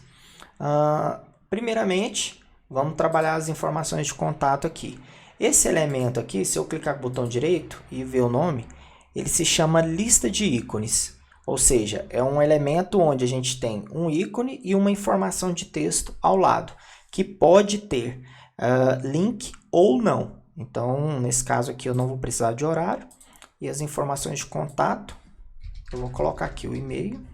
Primeiramente, vamos trabalhar as informações de contato aqui. Esse elemento aqui, se eu clicar com o botão direito e ver o nome, ele se chama lista de ícones. Ou seja, é um elemento onde a gente tem um ícone e uma informação de texto ao lado, que pode ter link ou não. Então, nesse caso aqui, eu não vou precisar de horário. E as informações de contato, eu vou colocar aqui o e-mail.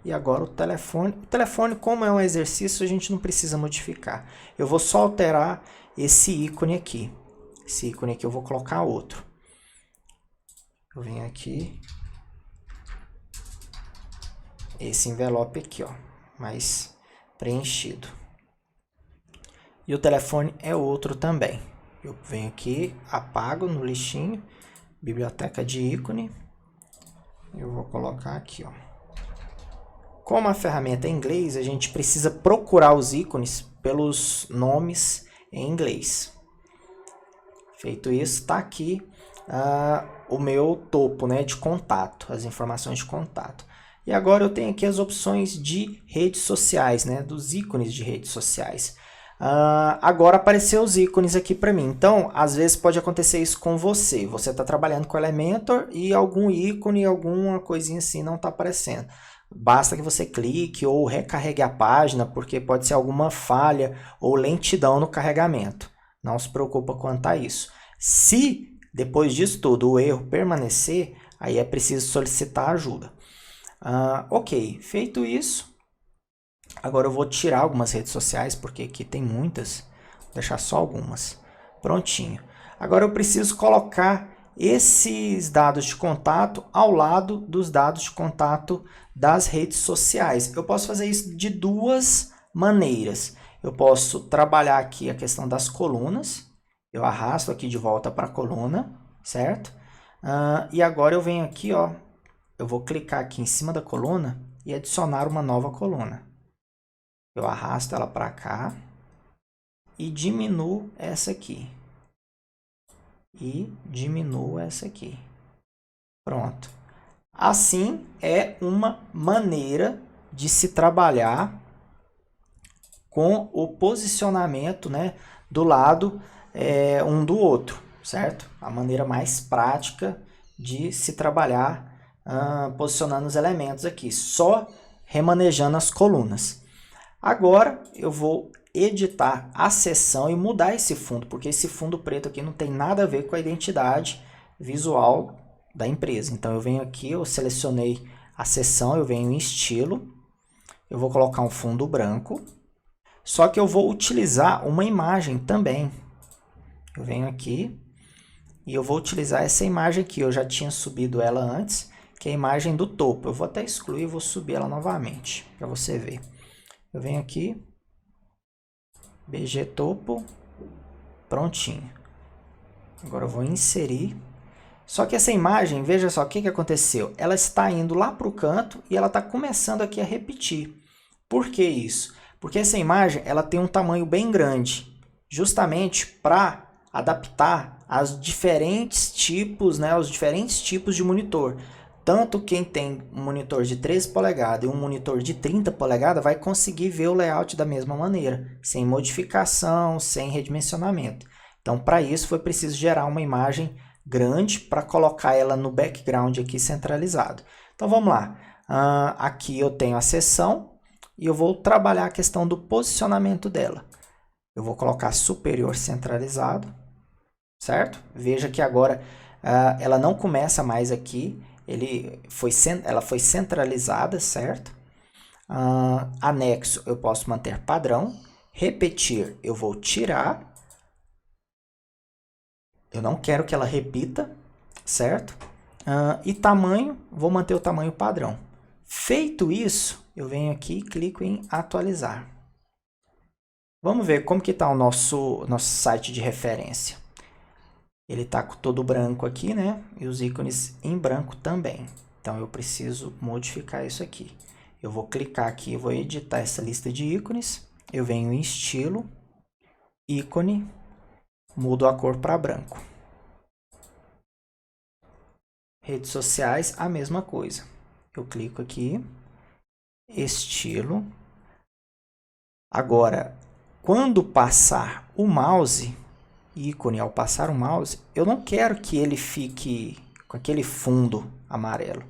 E agora o telefone. O telefone, como é um exercício, a gente não precisa modificar. Eu vou só alterar esse ícone aqui. Esse ícone aqui eu vou colocar outro. Eu venho aqui. Esse envelope aqui, ó, mais preenchido. E o telefone é outro também. Eu venho aqui, apago no lixinho, biblioteca de ícone. Eu vou colocar aqui, ó. Como a ferramenta é em inglês, a gente precisa procurar os ícones pelos nomes em inglês. Feito isso, está aqui o meu topo, né, de contato, as informações de contato. E agora eu tenho aqui as opções de redes sociais, né, dos ícones de redes sociais. Agora apareceu os ícones aqui para mim. Então, às vezes pode acontecer isso com você. Você está trabalhando com o Elementor e algum ícone, alguma coisinha assim não está aparecendo. Basta que você clique ou recarregue a página, porque pode ser alguma falha ou lentidão no carregamento. Não se preocupa quanto a isso. Se depois disso tudo o erro permanecer, aí é preciso solicitar ajuda. Ok, feito isso, agora eu vou tirar algumas redes sociais, porque aqui tem muitas, vou deixar só algumas. Prontinho. Agora eu preciso colocar esses dados de contato ao lado dos dados de contato das redes sociais. Eu posso fazer isso de duas maneiras. Eu posso trabalhar aqui a questão das colunas. Eu arrasto aqui de volta para a coluna, certo? E agora eu venho aqui, ó, eu vou clicar aqui em cima da coluna e adicionar uma nova coluna. Eu arrasto ela para cá e diminuo essa aqui. E diminuo essa aqui. Pronto. Assim é uma maneira de se trabalhar com o posicionamento, né, do lado um do outro, certo? A maneira mais prática de se trabalhar posicionando os elementos aqui, só remanejando as colunas. Agora eu vou editar a seção e mudar esse fundo, porque esse fundo preto aqui não tem nada a ver com a identidade visual da empresa. Então eu venho aqui, eu selecionei a seção, eu venho em estilo, eu vou colocar um fundo branco, só que eu vou utilizar uma imagem também. Eu venho aqui e eu vou utilizar essa imagem aqui, eu já tinha subido ela antes, que é a imagem do topo. Eu vou até excluir e vou subir ela novamente, para você ver. Eu venho aqui, BG topo, prontinho. Agora eu vou inserir. Só que essa imagem, veja só o que aconteceu. Ela está indo lá para o canto e ela está começando aqui a repetir. Por que isso? Porque essa imagem ela tem um tamanho bem grande, justamente para adaptar aos diferentes tipos, né, os diferentes tipos de monitor. Tanto quem tem um monitor de 13 polegadas e um monitor de 30 polegadas vai conseguir ver o layout da mesma maneira, sem modificação, sem redimensionamento. Então, para isso, foi preciso gerar uma imagem grande para colocar ela no background aqui centralizado. Então, vamos lá. Aqui eu tenho a seção e eu vou trabalhar a questão do posicionamento dela. Eu vou colocar superior centralizado, certo? Veja que agora ela não começa mais aqui. Ela foi centralizada, certo? Anexo eu posso manter padrão. Repetir eu vou tirar. Eu não quero que ela repita, certo? E tamanho, vou manter o tamanho padrão. Feito isso, eu venho aqui e clico em atualizar. Vamos ver como que está o nosso site de referência. Ele está todo branco aqui, né? E os ícones em branco também. Então, eu preciso modificar isso aqui. Eu vou clicar aqui e vou editar essa lista de ícones. Eu venho em estilo, ícone, mudo a cor para branco. Redes sociais, a mesma coisa. Eu clico aqui, estilo. Agora, quando passar o mouse, ícone ao passar o mouse, eu não quero que ele fique com aquele fundo amarelo.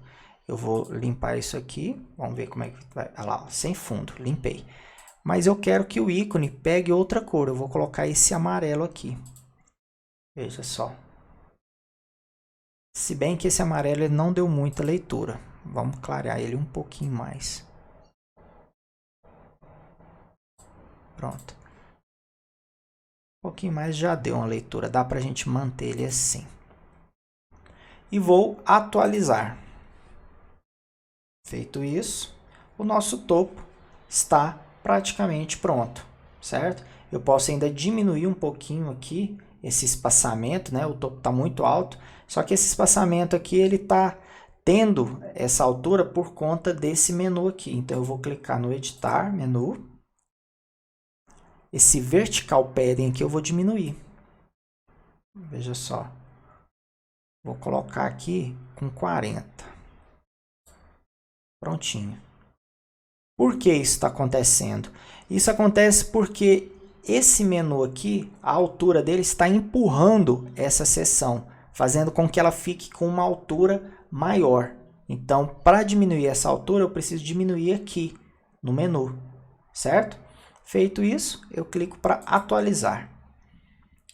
Eu vou limpar isso aqui, vamos ver como é que vai. Olha lá, ó, sem fundo, limpei. Mas eu quero que o ícone pegue outra cor, eu vou colocar esse amarelo aqui. Veja só. Se bem que esse amarelo ele não deu muita leitura. Vamos clarear ele um pouquinho mais. Pronto. Um pouquinho mais já deu uma leitura, dá para a gente manter ele assim. E vou atualizar. Feito isso, o nosso topo está praticamente pronto, certo? Eu posso ainda diminuir um pouquinho aqui esse espaçamento, né? O topo está muito alto, só que esse espaçamento aqui ele está tendo essa altura por conta desse menu aqui. Então eu vou clicar no editar, menu. Esse vertical padding aqui eu vou diminuir. Veja só. Vou colocar aqui com 40. Prontinho. Por que isso está acontecendo? Isso acontece porque esse menu aqui, a altura dele está empurrando essa seção, fazendo com que ela fique com uma altura maior. Então, para diminuir essa altura, eu preciso diminuir aqui no menu, certo? Feito isso, eu clico para atualizar.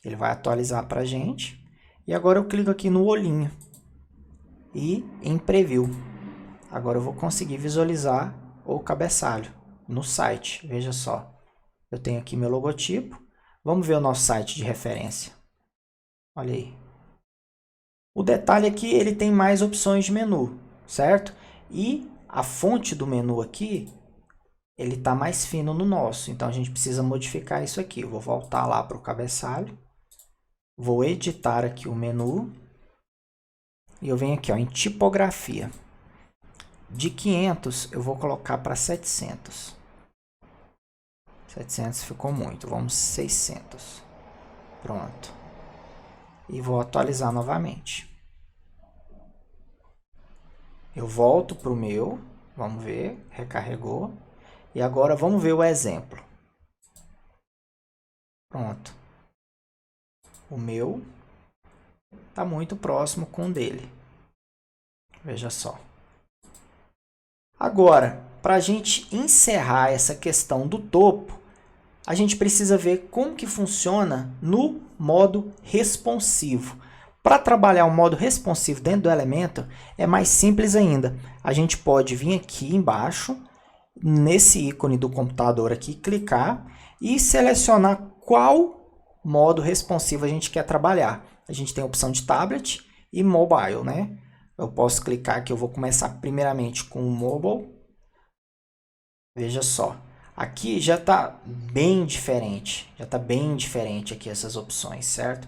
Ele vai atualizar para a gente. E agora eu clico aqui no olhinho e em Preview. Agora eu vou conseguir visualizar o cabeçalho no site. Veja só. Eu tenho aqui meu logotipo. Vamos ver o nosso site de referência. Olha aí. O detalhe é que ele tem mais opções de menu, certo? E a fonte do menu aqui, ele está mais fino no nosso. Então, a gente precisa modificar isso aqui. Eu vou voltar lá para o cabeçalho. Vou editar aqui o menu. E eu venho aqui ó, em tipografia. de 500 eu vou colocar para 700. 700 ficou muito, vamos 600. Pronto. E vou atualizar novamente. Eu volto para o meu, vamos ver, recarregou. E agora vamos ver o exemplo. Pronto. O meu está muito próximo com o dele. Veja só. Agora, para a gente encerrar essa questão do topo, a gente precisa ver como que funciona no modo responsivo. Para trabalhar o modo responsivo dentro do Elementor, é mais simples ainda. A gente pode vir aqui embaixo, nesse ícone do computador aqui, clicar e selecionar qual modo responsivo a gente quer trabalhar. A gente tem a opção de tablet e mobile, né? Eu posso clicar aqui, eu vou começar primeiramente com o mobile. Veja só, aqui já está bem diferente, aqui essas opções, certo?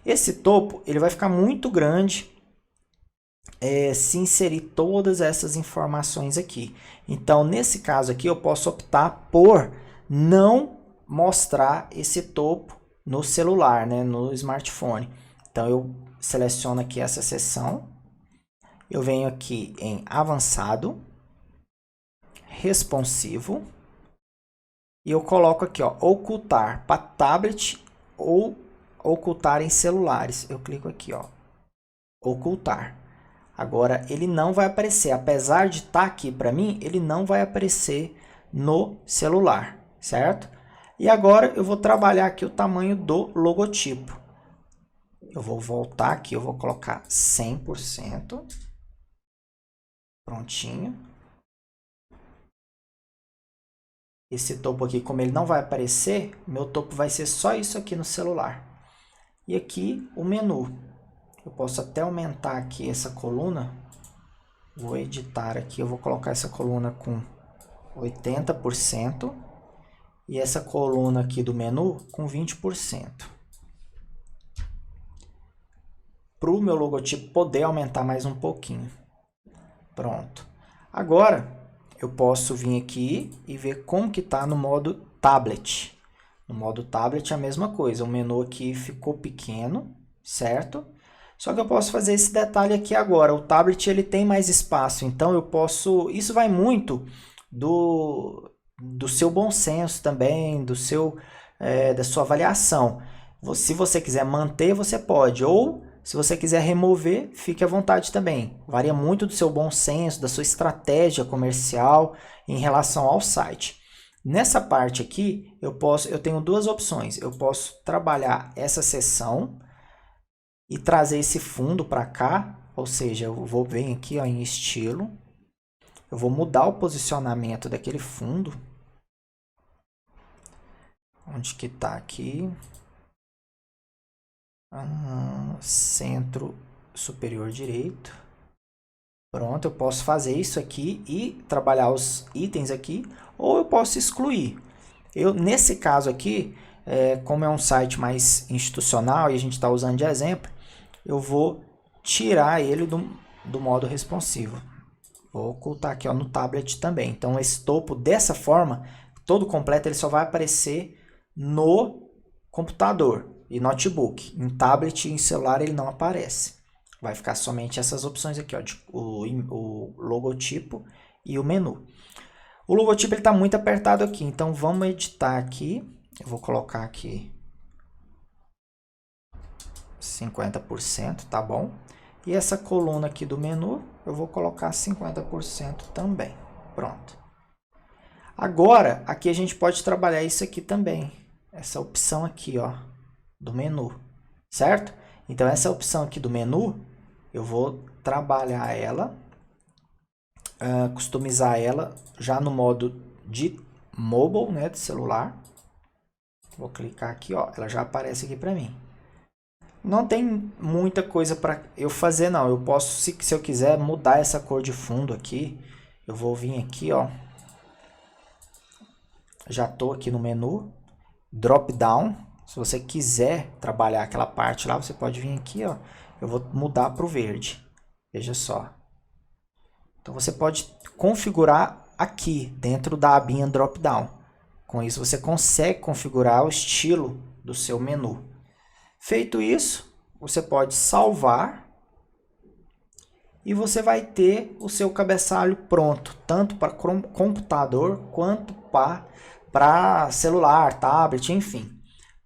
Esse topo ele vai ficar muito grande se inserir todas essas informações aqui. Então, nesse caso aqui, eu posso optar por não mostrar esse topo no celular, né, no smartphone. Então, eu seleciono aqui essa seção, eu venho aqui em avançado, responsivo, e eu coloco aqui, ó, ocultar para tablet ou ocultar em celulares. Eu clico aqui, ó, ocultar. Agora, ele não vai aparecer, apesar de estar aqui para mim, ele não vai aparecer no celular, certo? E agora eu vou trabalhar aqui o tamanho do logotipo. Eu vou voltar aqui, eu vou colocar 100%. Prontinho. Esse topo aqui, como ele não vai aparecer, meu topo vai ser só isso aqui no celular. E aqui o menu. Eu posso até aumentar aqui essa coluna. Vou editar aqui, eu vou colocar essa coluna com 80%. E essa coluna aqui do menu com 20%. Para o meu logotipo poder aumentar mais um pouquinho. Pronto. Agora, eu posso vir aqui e ver como que está no modo tablet. No modo tablet é a mesma coisa. O menu aqui ficou pequeno, certo? Só que eu posso fazer esse detalhe aqui agora. O tablet ele tem mais espaço, então eu posso... Isso vai muito do seu bom senso também, da sua avaliação. Se você quiser manter, você pode. Ou, se você quiser remover, fique à vontade também. Varia muito do seu bom senso, da sua estratégia comercial em relação ao site. Nessa parte aqui, eu tenho duas opções. Eu posso trabalhar essa seção e trazer esse fundo para cá. Ou seja, eu vou vir aqui, ó, em estilo. Eu vou mudar o posicionamento daquele fundo. Onde que está aqui? Centro superior direito. Pronto, eu posso fazer isso aqui e trabalhar os itens aqui, ou eu posso excluir. Nesse caso aqui, como é um site mais institucional e a gente está usando de exemplo, eu vou tirar ele do modo responsivo. Vou ocultar aqui, ó, no tablet também. Então, esse topo, dessa forma, todo completo, ele só vai aparecer no computador e notebook. Em tablet e em celular ele não aparece. Vai ficar somente essas opções aqui, ó, o logotipo e o menu. O logotipo está muito apertado aqui, então vamos editar aqui. Eu vou colocar aqui 50%, tá bom? E essa coluna aqui do menu, eu vou colocar 50% também. Pronto. Agora, aqui a gente pode trabalhar isso aqui também. Essa opção aqui, ó, do menu, certo? Então, essa opção aqui do menu, eu vou trabalhar ela, customizar ela já no modo de mobile, né, de celular. Vou clicar aqui, ó, ela já aparece aqui para mim. Não tem muita coisa para eu fazer, não. Eu posso, se eu quiser mudar essa cor de fundo aqui, eu vou vir aqui, ó. Já estou aqui no menu, drop down. Se você quiser trabalhar aquela parte lá, você pode vir aqui, ó. Eu vou mudar para o verde. Veja só. Então você pode configurar aqui dentro da abinha drop-down. Com isso você consegue configurar o estilo do seu menu. Feito isso, você pode salvar e você vai ter o seu cabeçalho pronto, tanto para computador quanto para celular, tablet, enfim.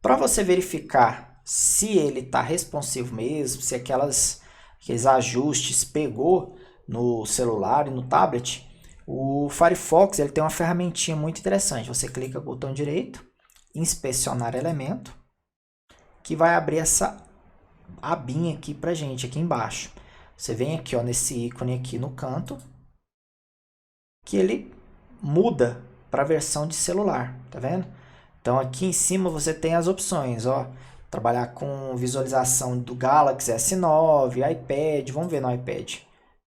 Para você verificar se ele está responsivo mesmo, se aqueles ajustes pegou no celular e no tablet, o Firefox ele tem uma ferramentinha muito interessante. Você clica com o botão direito, inspecionar elemento, que vai abrir essa abinha aqui pra gente, aqui embaixo. Você vem aqui, ó, nesse ícone aqui no canto, que ele muda para a versão de celular, tá vendo? Então aqui em cima você tem as opções, ó, trabalhar com visualização do Galaxy S9, iPad, vamos ver no iPad.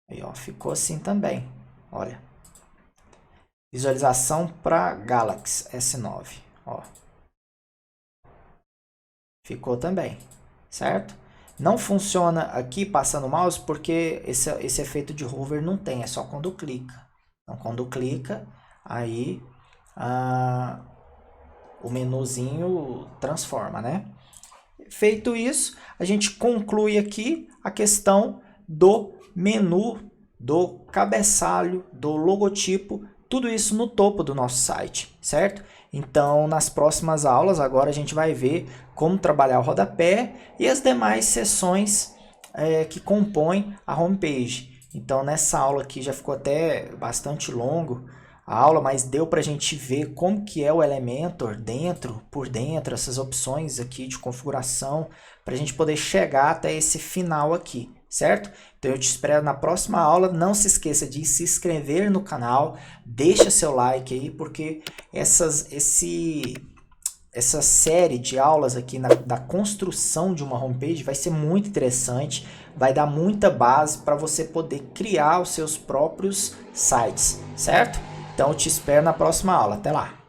Aí, ó, ficou assim também, olha. Visualização para Galaxy S9, ó. Ficou também, certo? Não funciona aqui passando o mouse porque esse efeito de hover não tem, é só quando clica. Então quando clica, aí o menuzinho transforma, né? Feito isso, a gente conclui aqui a questão do menu, do cabeçalho, do logotipo, tudo isso no topo do nosso site, certo? Então, nas próximas aulas, agora a gente vai ver como trabalhar o rodapé e as demais seções que compõem a homepage. Então, nessa aula aqui já ficou até bastante longo a aula, mas deu para a gente ver como que é o Elementor por dentro, essas opções aqui de configuração, para a gente poder chegar até esse final aqui, certo? Então eu te espero na próxima aula. Não se esqueça de se inscrever no canal, deixa seu like aí, porque essa série de aulas aqui da construção de uma homepage vai ser muito interessante, vai dar muita base para você poder criar os seus próprios sites, certo? Então eu te espero na próxima aula. Até lá!